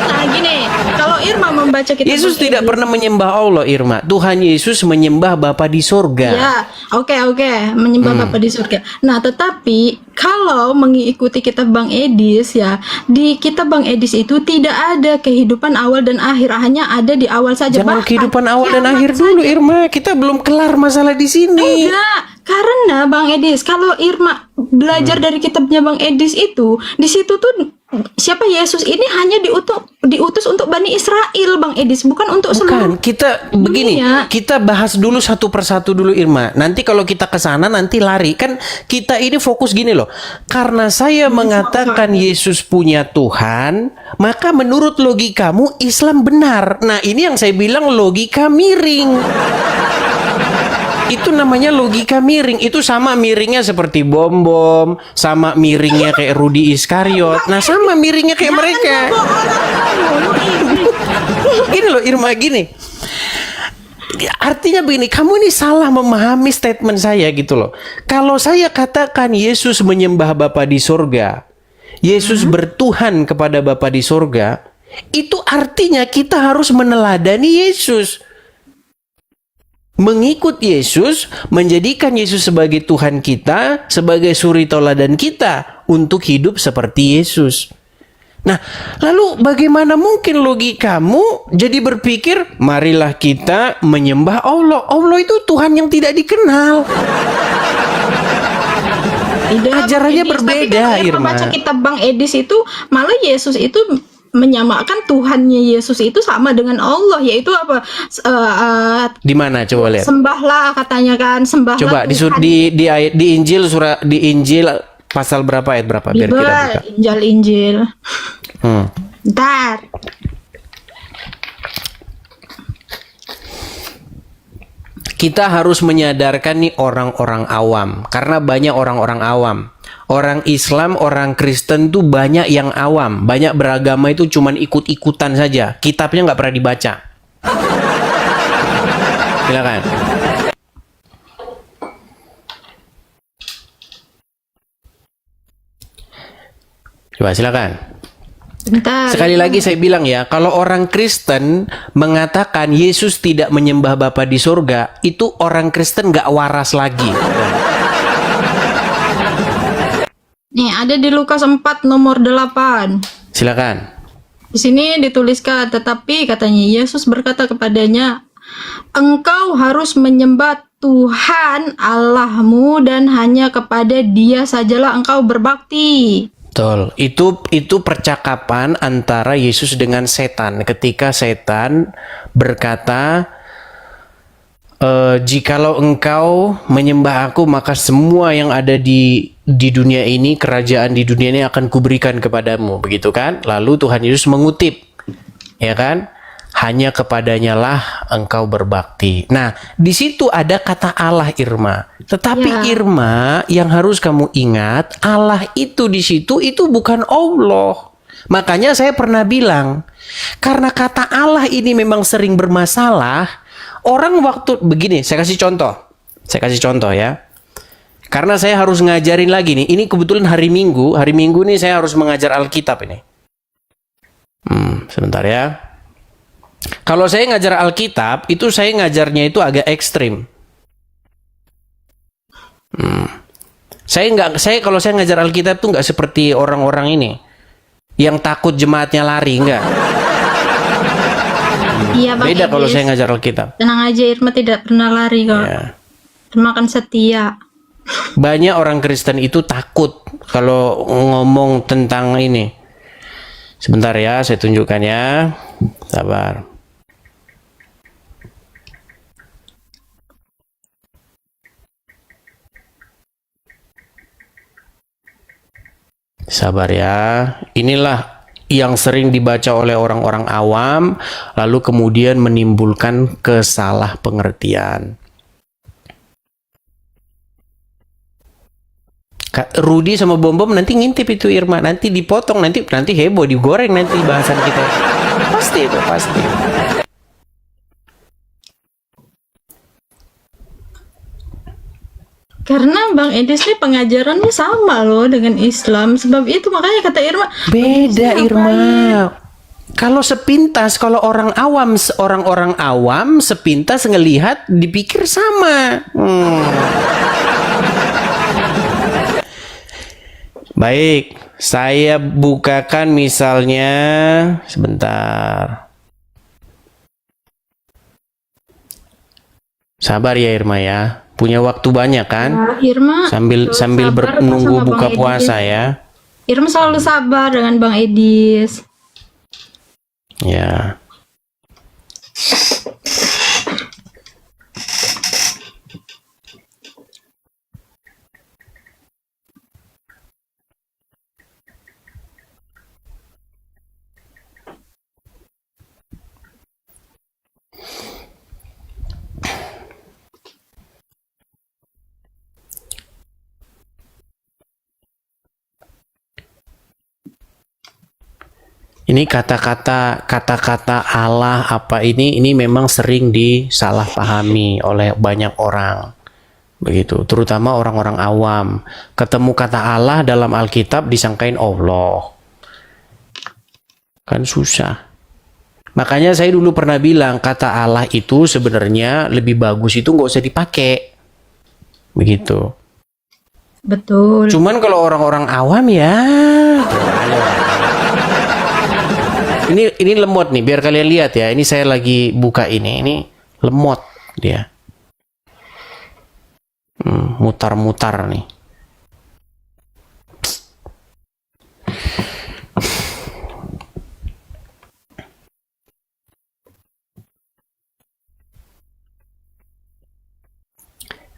Nah gini, kalau Irma membaca kitab Yesus tidak pernah menyembah Allah, Irma. Tuhan Yesus menyembah Bapa di surga. Ya, oke, menyembah Bapa di surga. Nah, tetapi kalau mengikuti kitab Bang Edis ya, di kitab Bang Edis itu tidak ada kehidupan awal dan akhir, hanya ada di awal saja. Jangan kehidupan awal dan akhir dulu, Irma. Kita belum kelar masalah di sini. Enggak. Karena Bang Edis, kalau Irma belajar dari kitabnya Bang Edis itu, di situ tuh siapa Yesus ini hanya diutus untuk Bani Israel, Bang Edis, bukan untuk seluruh. Kita begini, kita bahas dulu satu persatu dulu, Irma. Nanti kalau kita ke sana nanti lari. Kan kita ini fokus gini loh. Karena saya mengatakan Yesus punya Tuhan, maka menurut logikamu Islam benar. Nah, ini yang saya bilang logika miring. Itu namanya logika miring. Itu sama miringnya seperti bom-bom, sama miringnya kayak Rudi Iskariot. Nah, sama miringnya kayak mereka. Gini loh Irma, gini. artinya begini, kamu ini salah memahami statement saya gitu loh. Kalau saya katakan Yesus menyembah Bapa di sorga, Yesus bertuhan kepada Bapa di sorga, itu artinya kita harus meneladani Yesus. Mengikut Yesus, menjadikan Yesus sebagai Tuhan kita, sebagai suri tauladan kita untuk hidup seperti Yesus. Nah, lalu bagaimana mungkin logikamu jadi berpikir, marilah kita menyembah Allah. Allah itu Tuhan yang tidak dikenal. Tidak, Ajarannya Bang Edis. Tapi berbeda, kan Irma. baca kitab Bang Edis itu malah Yesus itu menyamakan Tuhannya Yesus itu sama dengan Allah, yaitu apa? Di mana coba lihat? Sembahlah katanya kan, sembahlah Coba Tuhan. di Injil di Injil pasal berapa ayat berapa biar kita buka. Injil. Hmm. Ntar. Kita harus menyadarkan nih orang-orang awam, karena banyak orang-orang awam. Orang Islam, orang Kristen tuh banyak yang awam, banyak beragama itu cuman ikut-ikutan saja. Kitabnya nggak pernah dibaca. Silakan. Coba silakan. Bentar. Sekali lagi saya bilang ya, kalau orang Kristen mengatakan Yesus tidak menyembah Bapa di surga, itu orang Kristen nggak waras lagi. Nih, ada di Lukas 4 nomor 8. Silakan. Di sini dituliskan, tetapi katanya Yesus berkata kepadanya, engkau harus menyembah Tuhan Allahmu dan hanya kepada Dia sajalah engkau berbakti. Betul. Itu percakapan antara Yesus dengan setan. Ketika setan berkata, jikalau engkau menyembah aku, maka semua yang ada di dunia ini, kerajaan di dunia ini akan kuberikan kepadamu. Begitu kan? Lalu Tuhan Yesus mengutip, ya kan? Hanya kepadanya lah engkau berbakti. Nah, di situ ada kata Allah, Irma. Tetapi Ya. Irma, yang harus kamu ingat, Allah itu di situ itu bukan Allah. Makanya saya pernah bilang, karena kata Allah ini memang sering bermasalah, orang waktu begini, saya kasih contoh ya. Karena saya harus ngajarin lagi nih, ini kebetulan hari Minggu nih saya harus mengajar Alkitab ini. Sebentar ya. Kalau saya ngajar Alkitab, itu saya ngajarnya itu agak ekstrim. Kalau saya ngajar Alkitab tuh nggak seperti orang-orang ini yang takut jemaatnya lari, enggak. Iya, Bang Beda kalau Edis. saya ngajar Alkitab. Tenang aja, Irma tidak pernah lari kok. Ya. Irma kan setia. Banyak orang Kristen itu takut kalau ngomong tentang ini. Sebentar ya, saya tunjukkan ya. Sabar. Sabar ya. Inilah yang sering dibaca oleh orang-orang awam, lalu kemudian menimbulkan kesalahpengertian. Rudi sama Bom nanti ngintip itu, Irma, nanti dipotong, nanti heboh, digoreng nanti bahasan kita. Pasti itu, pasti. Karena Bang Edis ini pengajarannya sama loh dengan Islam. Sebab itu makanya kata Irma, Beda, Irma. Kalau sepintas, kalau orang-orang awam sepintas ngelihat dipikir sama. Baik, saya bukakan misalnya sebentar. Sabar ya Irma ya. Punya waktu banyak kan? Irma Sambil sabar nunggu sama buka Bang puasa Edis. ya. Irma selalu sabar dengan Bang Edis. Ya. Ini kata-kata Allah apa ini memang sering disalahpahami oleh banyak orang. Begitu, terutama orang-orang awam. Ketemu kata Allah dalam Alkitab disangkain Allah. Kan susah. Makanya saya dulu pernah bilang kata Allah itu sebenarnya lebih bagus itu nggak usah dipakai. Begitu. Betul. Cuman kalau orang-orang awam ya. Ini lemot nih, biar kalian lihat ya. Ini saya lagi buka ini. Ini lemot dia. Mutar-mutar nih.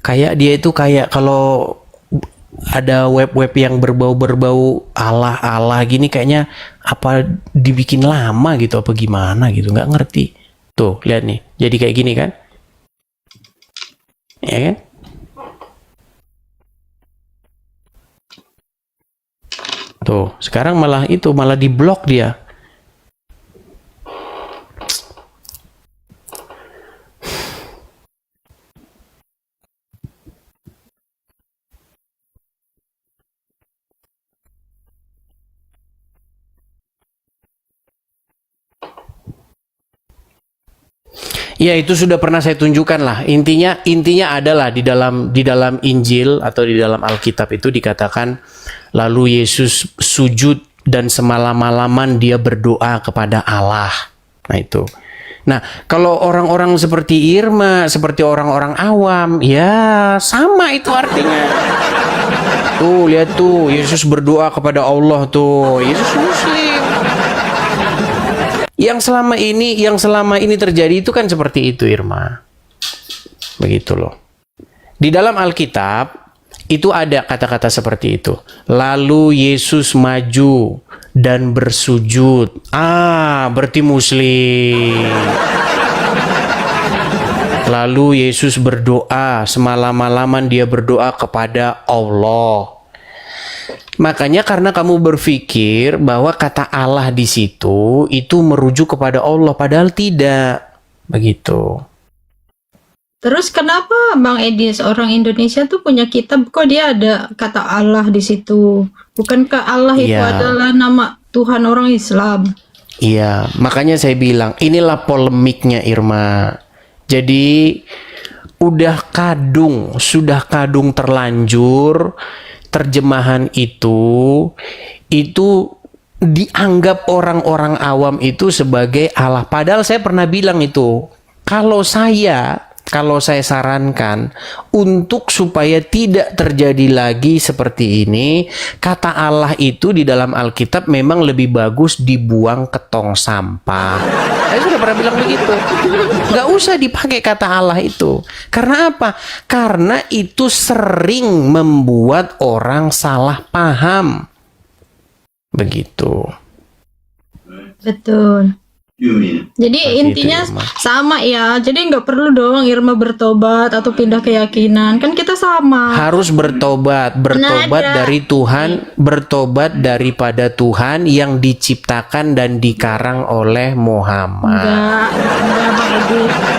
Kayak dia itu kayak kalau ada web-web yang berbau-berbau Allah gini kayaknya apa dibikin lama gitu apa gimana gitu, nggak ngerti. Tuh, lihat nih. Jadi kayak gini kan? Ya kan? Tuh, sekarang malah diblok dia. Ya itu sudah pernah saya tunjukkan lah. Intinya adalah di dalam Injil atau di dalam Alkitab itu dikatakan lalu Yesus sujud dan semalam-malaman dia berdoa kepada Allah. Nah itu. Nah kalau orang-orang seperti Irma, seperti orang-orang awam, ya sama itu artinya. Tuh lihat tuh Yesus berdoa kepada Allah tuh. Yesus Muslim. Yang selama ini terjadi itu kan seperti itu Irma. Begitu loh. Di dalam Alkitab itu ada kata-kata seperti itu. Lalu Yesus maju dan bersujud. Berarti Muslim. Lalu Yesus berdoa, semalam-malaman dia berdoa kepada Allah. Makanya karena kamu berpikir bahwa kata Allah di situ itu merujuk kepada Allah, padahal tidak. Begitu. Terus kenapa Bang Edi seorang Indonesia tuh punya kitab kok dia ada kata Allah di situ? Bukankah Allah itu adalah nama Tuhan orang Islam? Iya, makanya saya bilang inilah polemiknya Irma. Jadi sudah kadung terlanjur terjemahan itu dianggap orang-orang awam itu sebagai Allah. Padahal saya pernah bilang itu, kalau saya sarankan untuk supaya tidak terjadi lagi seperti ini, kata Allah itu di dalam Alkitab memang lebih bagus dibuang ke tong sampah. Saya sudah pernah bilang begitu. Nggak usah dipakai kata Allah itu. Karena apa? Karena itu sering membuat orang salah paham. Begitu. Betul. Jadi intinya sama ya. Jadi nggak perlu dong Irma bertobat atau pindah keyakinan. Kan kita sama. Harus bertobat dari Tuhan, bertobat daripada Tuhan yang diciptakan dan dikarang oleh Muhammad. Enggak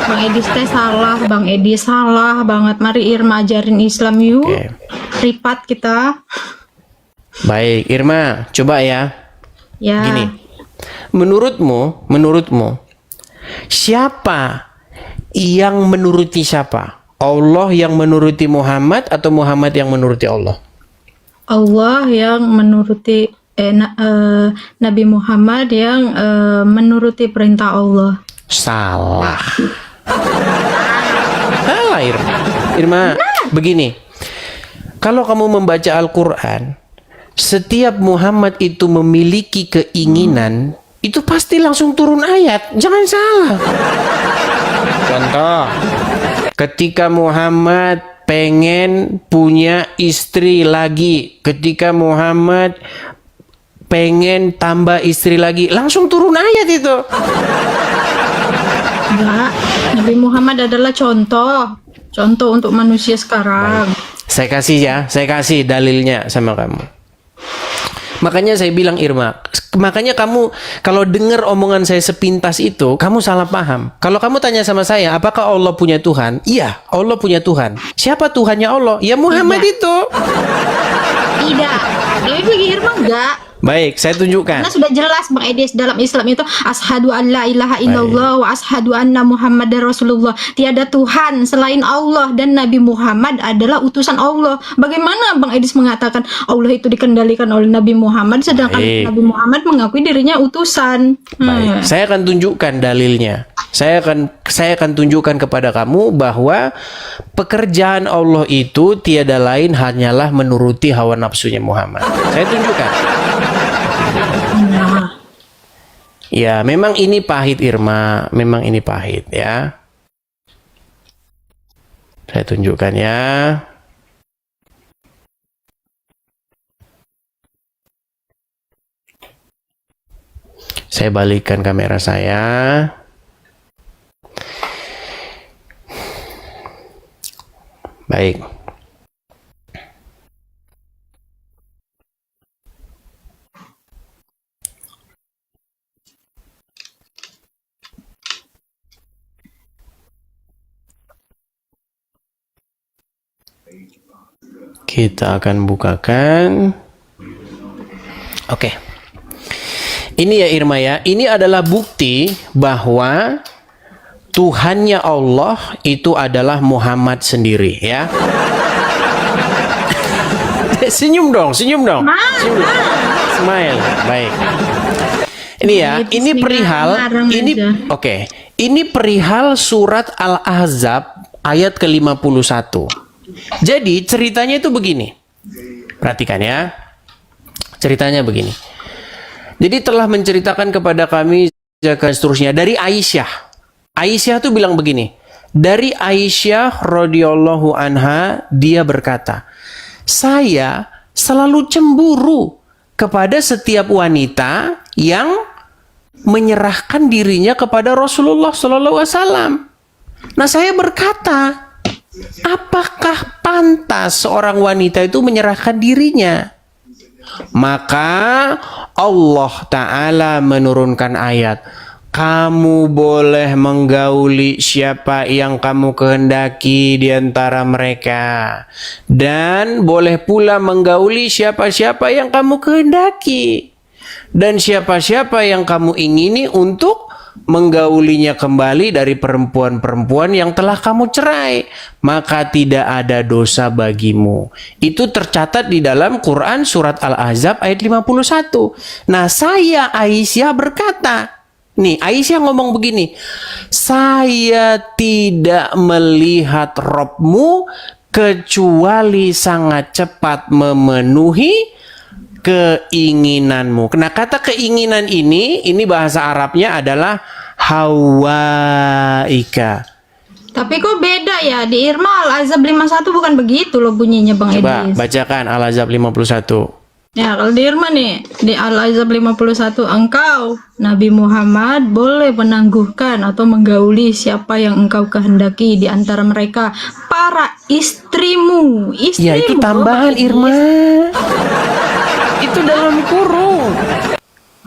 Bang Edi teh salah, Bang Edi salah banget. Mari Irma ajarin Islam yuk. Ripat kita. Baik, Irma, coba ya. Ya. Gini. Menurutmu siapa yang menuruti siapa? Allah yang menuruti Muhammad atau Muhammad yang menuruti Allah? Allah yang menuruti Nabi Muhammad yang menuruti perintah Allah. Salah Irma. Begini, kalau kamu membaca Al-Quran, setiap Muhammad itu memiliki keinginan, itu pasti langsung turun ayat. Jangan salah. Contoh, ketika Muhammad pengen punya istri lagi, ketika Muhammad pengen tambah istri lagi, langsung turun ayat itu. Enggak, Nabi Muhammad adalah contoh untuk manusia sekarang. Baik. Saya kasih dalilnya sama kamu. Makanya saya bilang Irma, makanya kamu kalau dengar omongan saya sepintas itu, kamu salah paham. Kalau kamu tanya sama saya, apakah Allah punya Tuhan? Iya, Allah punya Tuhan. Siapa Tuhannya Allah? Ya Muhammad itu. Tidak. Tapi bagi Irma enggak. Baik, saya tunjukkan. Karena sudah jelas Bang Edis dalam Islam itu asyhadu an la ilaha illallah wa asyhadu anna Muhammadar Rasulullah. Tiada Tuhan selain Allah dan Nabi Muhammad adalah utusan Allah. Bagaimana Bang Edis mengatakan Allah itu dikendalikan oleh Nabi Muhammad sedangkan Baik. Nabi Muhammad mengakui dirinya utusan? Baik, saya akan tunjukkan dalilnya. Saya akan tunjukkan kepada kamu bahwa pekerjaan Allah itu tiada lain hanyalah menuruti hawa nafsunya Muhammad. Saya tunjukkan. Nah, Ya, memang ini pahit Irma, memang ini pahit ya. Saya tunjukkan ya. Saya balikkan kamera saya. Baik. Kita akan bukakan. Oke. Ini ya Irma ya. Ini adalah bukti bahwa Tuhannya Allah itu adalah Muhammad sendiri ya. Senyum dong, senyum dong. Senyum. Smile. Baik. Ini ya, ini perihal ini oke. Ini perihal surat Al-Ahzab ayat ke-51. Jadi ceritanya itu begini. Perhatikan ya. Ceritanya begini. Jadi telah menceritakan kepada kami dan seterusnya dari Aisyah. Aisyah tuh bilang begini. Dari Aisyah radhiyallahu anha dia berkata, "Saya selalu cemburu kepada setiap wanita yang menyerahkan dirinya kepada Rasulullah sallallahu alaihi wasallam." Nah, saya berkata, apakah pantas seorang wanita itu menyerahkan dirinya? Maka Allah Ta'ala menurunkan ayat, kamu boleh menggauli siapa yang kamu kehendaki di antara mereka, dan boleh pula menggauli siapa-siapa yang kamu kehendaki, dan siapa-siapa yang kamu ingini untuk menggaulinya kembali dari perempuan-perempuan yang telah kamu cerai, maka tidak ada dosa bagimu. Itu tercatat di dalam Quran surat Al-Ahzab ayat 51. Nah, saya Aisyah berkata, nih Aisyah ngomong begini, saya tidak melihat Robmu kecuali sangat cepat memenuhi keinginanmu. Nah, kata keinginan ini bahasa Arabnya adalah hawaika. tapi kok beda ya? Di Irma Al-Azab 51 bukan begitu loh bunyinya Bang Coba Edis. bacakan Al-Azab 51. Ya, kalau di Irma nih, di Al-Azab 51, engkau, Nabi Muhammad, boleh menangguhkan atau menggauli siapa yang engkau kehendaki di antara mereka, para istrimu. Istrimu. Ya, itu tambahan Irma. Itu dalam kurung.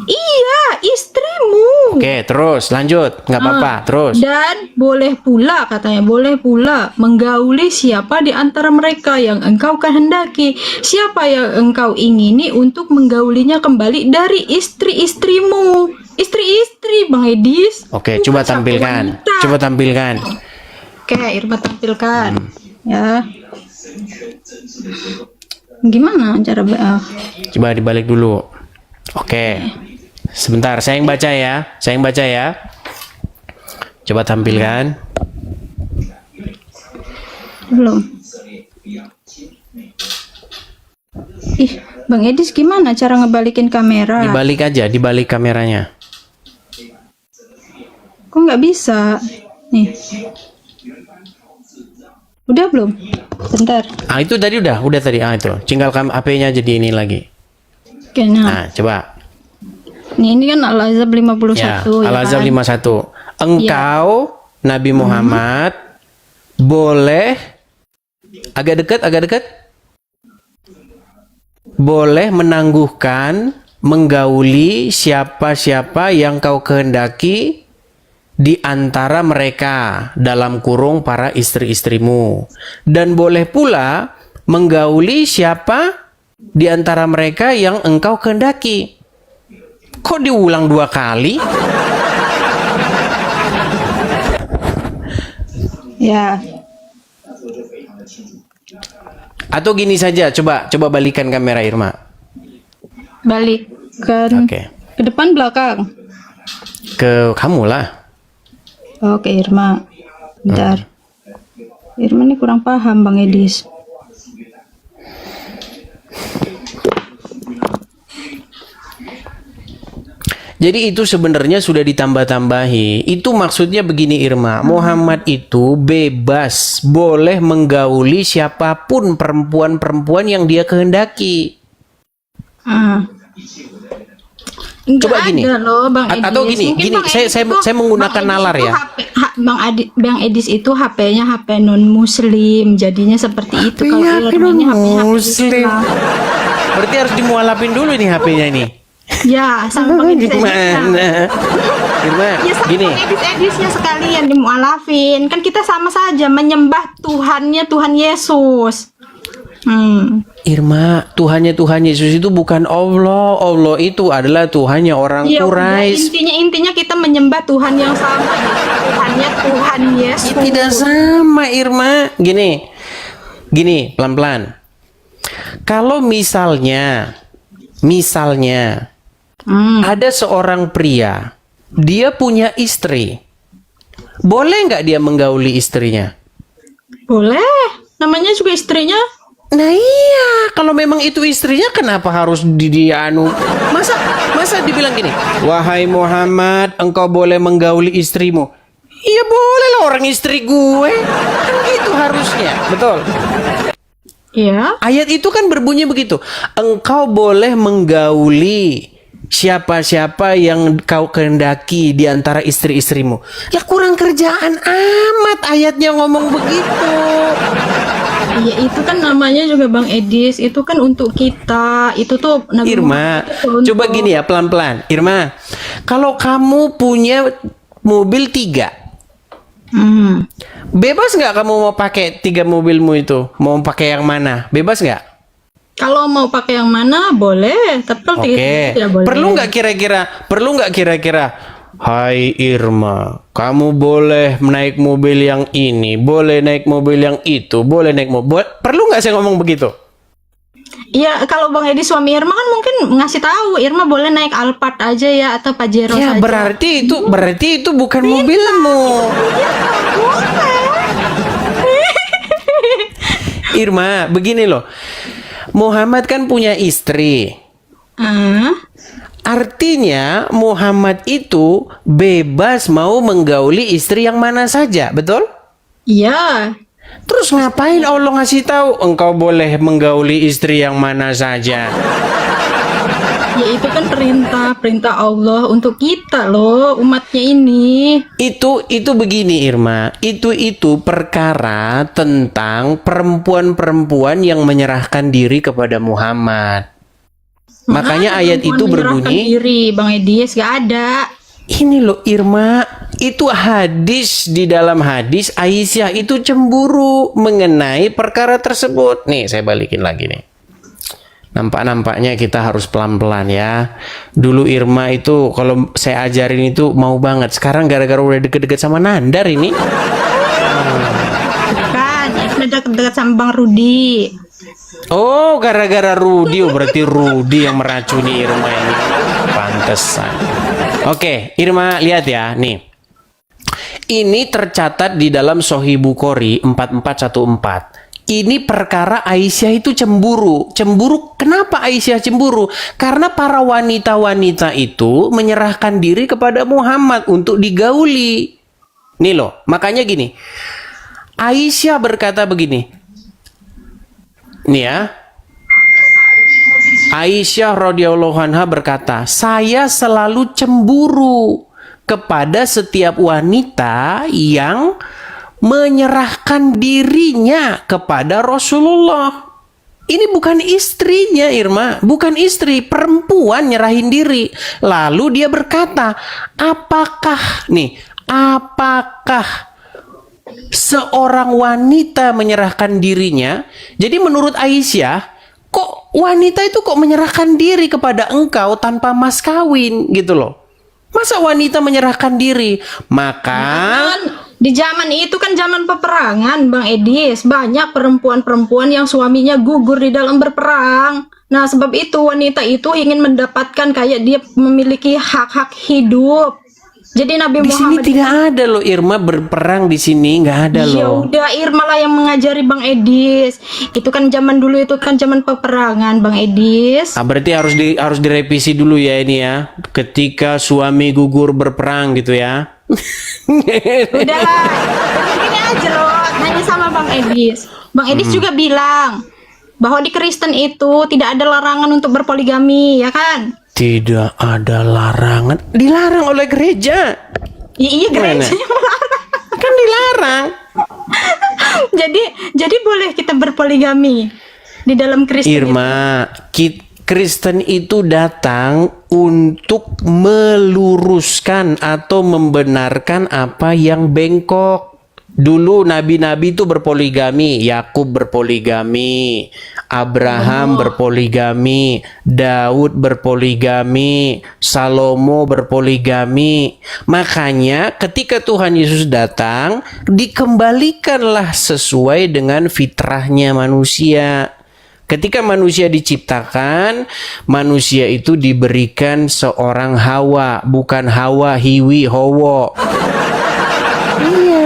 Iya, istrimu. Oke, terus lanjut. Nggak apa-apa, terus. Dan boleh pula, katanya, boleh pula menggauli siapa di antara mereka yang engkau kehendaki. Siapa yang engkau ingini untuk menggaulinya kembali dari istri-istrimu. Istri-istri, Bang Edis. Oke, Bukan coba satu tampilkan. wanita. Coba tampilkan. Oke, Irma tampilkan. Ya. Gimana cara Coba dibalik dulu. Oke. Sebentar, saya yang baca ya. Saya yang baca ya. Coba tampilkan. belum? Ih, Bang Edis gimana cara ngebalikin kamera? Dibalik aja, dibalik kameranya. Kok nggak bisa? Nih. Udah belum? Bentar. Ah, itu tadi udah tadi. Ah, itu. Tinggal HP-nya jadi ini lagi. Oke, nah. Nah, coba. Nih, ini kan Al-Azab 51 Ya, ya Al-Azab kan? 51. Engkau Nabi Muhammad boleh agak dekat. boleh menangguhkan, menggauli siapa-siapa yang kau kehendaki di antara mereka, dalam kurung para istri-istrimu. Dan boleh pula menggauli siapa di antara mereka yang engkau kehendaki. Kok diulang 2 kali? Ya. Atau gini saja, coba balikan kamera Irma. Balikkan. Oke. Ke depan belakang. Ke kamu lah. Oke, Irma. Bentar. Irma ini kurang paham Bang Edis. Jadi itu sebenarnya sudah ditambah-tambahi. Itu maksudnya begini Irma, Muhammad itu bebas, boleh menggauli siapapun perempuan-perempuan yang dia kehendaki. Coba gini. Ada loh Bang Edis. Atau gini, Mungkin Bang Edis saya itu- menggunakan Bang Edis nalar itu ya. Bang Edis itu HP-nya HP non muslim, jadinya seperti itu. Kalau Irmanya HP Muslim. Islam. Berarti harus dimualafin dulu nih HP-nya ini. Ya, sama Bang Edis Gimana? Irma, Ya sama gini. Bang Edis-Edisnya sekalian dimualafin. Kan kita sama saja menyembah Tuhannya Tuhan Yesus. Irma, Tuhan Yesus itu bukan Allah. Allah itu adalah Tuhannya orang Ya udah, Quraisy. intinya kita menyembah Tuhan yang sama. Tuhannya Tuhan Yesus. Tidak sama Irma. Gini, pelan-pelan. Kalau misalnya ada seorang pria, dia punya istri, boleh nggak dia menggauli istrinya? Boleh. Namanya juga istrinya. Nah iya, kalau memang itu istrinya, kenapa harus dianu? Masa dibilang gini, wahai Muhammad, engkau boleh menggauli istrimu? Iya boleh lah, orang istri gue. Kan gitu harusnya, betul. Iya. Ayat itu kan berbunyi begitu. Engkau boleh menggauli siapa-siapa yang kau kehendaki di antara istri-istrimu. Ya kurang kerjaan amat ayatnya ngomong begitu. Ya itu kan namanya juga Bang Edis. Itu kan untuk kita. Itu tuh Nabi Irma, Muhammad itu untuk- coba gini ya pelan-pelan. Irma, kalau kamu punya mobil 3, bebas nggak kamu mau pakai 3 mobilmu itu? Mau pakai yang mana? Bebas nggak? Kalau mau pakai yang mana boleh. Tapi kalau Oke. tidak boleh. Perlu nggak kira-kira? Hai Irma, kamu boleh naik mobil yang ini, boleh naik mobil yang itu, boleh naik mobil. Perlu nggak saya ngomong begitu? Iya, kalau Bang Edis suami Irma kan mungkin ngasih tahu Irma boleh naik Alphard aja ya atau Pajero Ya saja. berarti itu bukan mobilmu. Irma, begini loh. Muhammad kan punya istri. Artinya Muhammad itu bebas mau menggauli istri yang mana saja, betul? Iya. Terus ngapain Allah ngasih tahu engkau boleh menggauli istri yang mana saja? Ya itu kan perintah Allah untuk kita loh, umatnya ini. Itu begini Irma, itu perkara tentang perempuan-perempuan yang menyerahkan diri kepada Muhammad. Makanya ayat itu berbunyi, diri, Bang Edis gak ada. ini loh Irma, itu hadis, di dalam hadis Aisyah itu cemburu mengenai perkara tersebut. Nih saya balikin lagi nih. Nampaknya kita harus pelan-pelan ya. Dulu Irma itu kalau saya ajarin itu mau banget. Sekarang gara-gara udah deket-deket sama Nandar ini. Kan, udah dekat-dekat sama Bang Rudi. Oh, gara-gara Rudi. Oh, berarti Rudi yang meracuni Irma ini. Pantesan. Oke, Irma lihat ya, nih. Ini tercatat di dalam Sahih Bukhari 4414. Ini perkara Aisyah itu cemburu. Cemburu, kenapa Aisyah cemburu? Karena para wanita-wanita itu menyerahkan diri kepada Muhammad untuk digauli. Nih loh, makanya gini. Aisyah berkata begini. Nih ya. Aisyah radhiyallahu anha berkata, saya selalu cemburu kepada setiap wanita yang menyerahkan dirinya kepada Rasulullah. Ini bukan istrinya, Irma, bukan istri, perempuan nyerahin diri. Lalu dia berkata, apakah seorang wanita menyerahkan dirinya? Jadi menurut Aisyah, kok wanita itu kok menyerahkan diri kepada engkau tanpa mas kawin gitu loh. Masa wanita menyerahkan diri? Maka di zaman itu kan zaman peperangan, Bang Edis. Banyak perempuan-perempuan yang suaminya gugur di dalam berperang. Nah, sebab itu wanita itu ingin mendapatkan kayak dia memiliki hak-hak hidup. Jadi Nabi di sini Muhammad tidak ada loh, Irma, berperang di sini nggak ada ya loh. udah Irma lah yang mengajari Bang Edis. Itu kan zaman dulu, itu kan zaman peperangan, Bang Edis. Ah, berarti harus direvisi dulu ya ini ya. Ketika suami gugur berperang gitu ya. Udahlah, ini aja loh, nanya sama Bang Edis. Bang Edis juga bilang bahwa di Kristen itu tidak ada larangan untuk berpoligami, ya kan? Tidak ada larangan. Dilarang oleh gereja. Iya, gereja yang melarang. Kan dilarang. Jadi boleh kita berpoligami di dalam Kristen itu. Irma, Kristen itu datang untuk meluruskan atau membenarkan apa yang bengkok. Dulu nabi-nabi itu berpoligami, Yakub berpoligami, Abraham berpoligami, Daud berpoligami, Salomo berpoligami. Makanya ketika Tuhan Yesus datang, dikembalikanlah sesuai dengan fitrahnya manusia. Ketika manusia diciptakan, manusia itu diberikan seorang Hawa, bukan Hawa, Hiwi, Howo. Iya.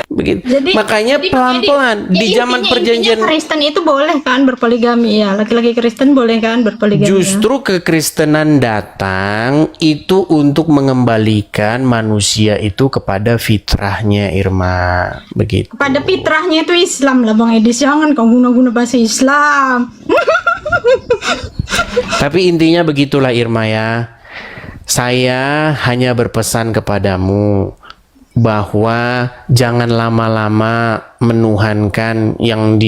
Begitu. Makanya pelan-pelan di zaman perjanjian Kristen itu boleh kan berpoligami ya, laki-laki Kristen boleh kan berpoligami. Justru kekristenan datang itu untuk mengembalikan manusia itu kepada fitrahnya, Irma. Begitu. Kepada fitrahnya itu Islam lah, Bang Edis, jangan kau guna-guna bahasa Islam. Tapi intinya begitulah, Irma ya. Saya hanya berpesan kepadamu bahwa jangan lama-lama menuhankan yang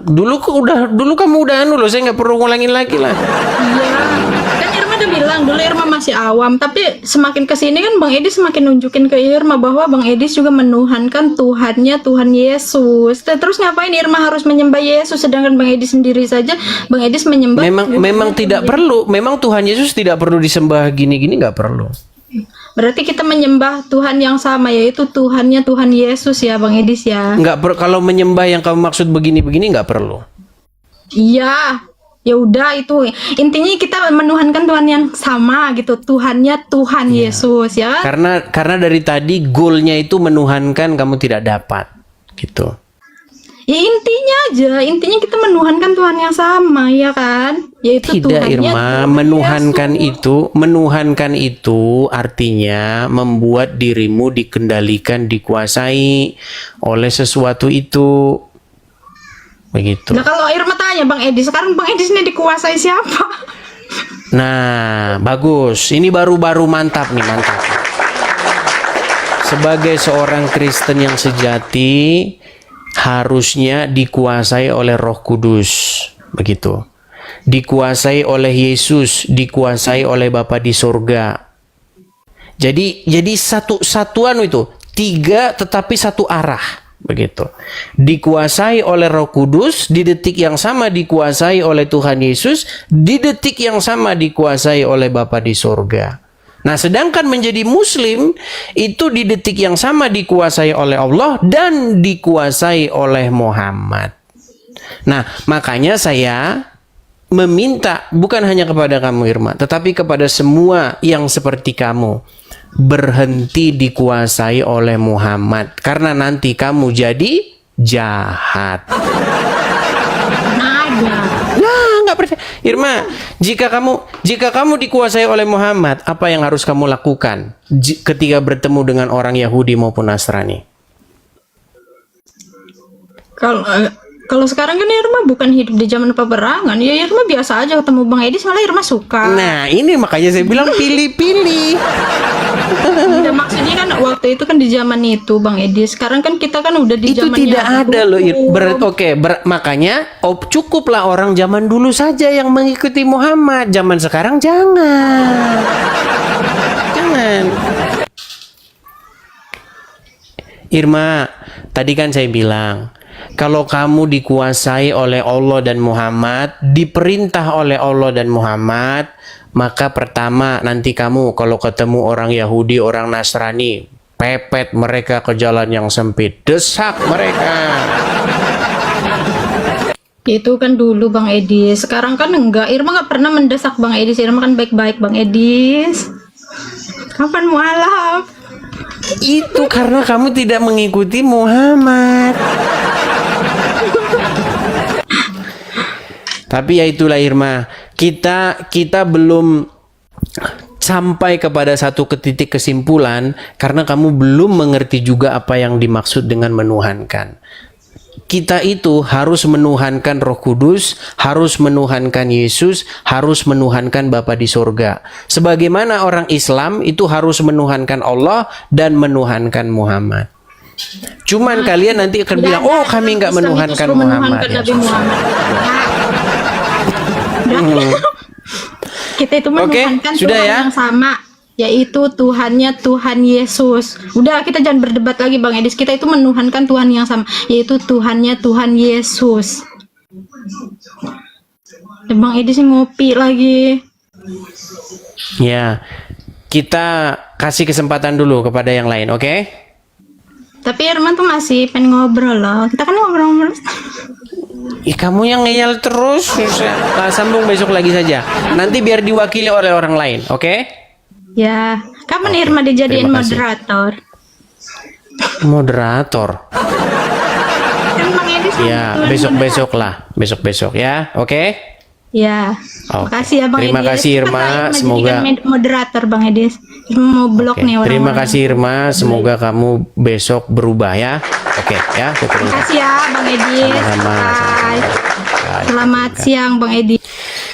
dulu kamu udah loh, saya nggak perlu ngulangin lagi lah. Iya, kan Irma udah bilang dulu Irma masih awam, tapi semakin kesini kan Bang Edis semakin nunjukin ke Irma bahwa Bang Edis juga menuhankan Tuhannya, Tuhan Yesus. Terus ngapain Irma harus menyembah Yesus sedangkan Bang Edis sendiri saja Bang Edis menyembah? Memang tidak perlu, memang Tuhan Yesus tidak perlu disembah gini-gini, nggak perlu. Berarti kita menyembah Tuhan yang sama, yaitu Tuhannya Tuhan Yesus ya, Bang Edis ya. Kalau menyembah yang kamu maksud begini-begini nggak perlu. Iya, ya udah itu. Intinya kita menuhankan Tuhan yang sama gitu. Tuhannya Tuhan Yesus ya. Karena dari tadi goalnya itu menuhankan, kamu tidak dapat gitu. Ya intinya kita menuhankan Tuhan yang sama ya kan, yaitu tidak, Tuhannya Irma, menuhankan itu artinya membuat dirimu dikendalikan, dikuasai oleh sesuatu itu, begitu. Nah kalau Irma tanya Bang Edis, sekarang Bang Edis ini dikuasai siapa? Nah bagus, ini baru mantap nih, mantap. Sebagai seorang Kristen yang sejati, harusnya dikuasai oleh Roh Kudus, begitu. Dikuasai oleh Yesus, dikuasai oleh Bapa di surga. Jadi satuan itu, tiga tetapi satu arah, begitu. Dikuasai oleh Roh Kudus, di detik yang sama dikuasai oleh Tuhan Yesus, di detik yang sama dikuasai oleh Bapa di surga. Nah, sedangkan menjadi Muslim itu di detik yang sama dikuasai oleh Allah dan dikuasai oleh Muhammad. Nah, makanya saya meminta bukan hanya kepada kamu, Irma, tetapi kepada semua yang seperti kamu, berhenti dikuasai oleh Muhammad, karena nanti kamu jadi jahat. Nggak percaya, Irma. Jika kamu dikuasai oleh Muhammad, apa yang harus kamu lakukan ketika bertemu dengan orang Yahudi maupun Nasrani? Kalau Kalau sekarang kan Irma bukan hidup di zaman peperangan. Ya Irma biasa aja ketemu Bang Edis malah Irma suka. Nah, ini makanya saya bilang pilih-pilih. Ya, maksudnya kan waktu itu kan di zaman itu Bang Edis. Sekarang kan kita kan udah di Itu zamannya tidak ada loh. hukum. Makanya cukuplah orang zaman dulu saja yang mengikuti Muhammad. Zaman sekarang jangan. Jangan. Irma, tadi kan saya bilang, kalau kamu dikuasai oleh Allah dan Muhammad, diperintah oleh Allah dan Muhammad, maka pertama nanti kamu kalau ketemu orang Yahudi, orang Nasrani, pepet mereka ke jalan yang sempit, desak mereka. Itu kan dulu Bang Edis. Sekarang kan enggak. Irma nggak pernah mendesak Bang Edis. Irma kan baik-baik Bang Edis. Kapan mualaf? Itu karena kamu tidak mengikuti Muhammad. Tapi ya itulah Irma, kita belum sampai kepada satu titik kesimpulan karena kamu belum mengerti juga apa yang dimaksud dengan menuhankan. Kita itu harus menuhankan Roh Kudus, harus menuhankan Yesus, harus menuhankan Bapa di surga. Sebagaimana orang Islam itu harus menuhankan Allah dan menuhankan Muhammad. Cuman kalian nanti akan bilang, oh kami nggak menuhankan Muhammad. Ya, Nabi Muhammad. Kita itu menuhankan sudah Tuhan ya? yang sama, yaitu Tuhannya Tuhan Yesus. Udah, kita jangan berdebat lagi Bang Edis. Kita itu menuhankan Tuhan yang sama, yaitu Tuhannya Tuhan Yesus. Dan Bang Edis ngopi lagi. Ya, kita kasih kesempatan dulu kepada yang lain, oke? Tapi Irman tuh masih pengen ngobrol loh. Kita kan ngobrol-ngobrol. Kamu yang ngeyel terus. Nah, sambung besok lagi saja. Nanti biar diwakili oleh orang lain, oke? Ya, kapan Irma dijadiin terima kasih. moderator? Moderator. Kan Bang Edis Ya, kebetulan besok-besok lah. Besok-besok ya, oke? Ya, Oke. makasih ya Bang Terima Edis. kasih, Irma. Kan saya Semoga- menjadikan moderator Bang Edis. Irma mau blok Oke. nih orang. Terima kasih Irma, semoga kamu besok berubah ya. Oke, ya. Terima kasih ya Bang Edis. Sama-sama. Bye. Sama-sama. Bye. Selamat siang Bang Edis.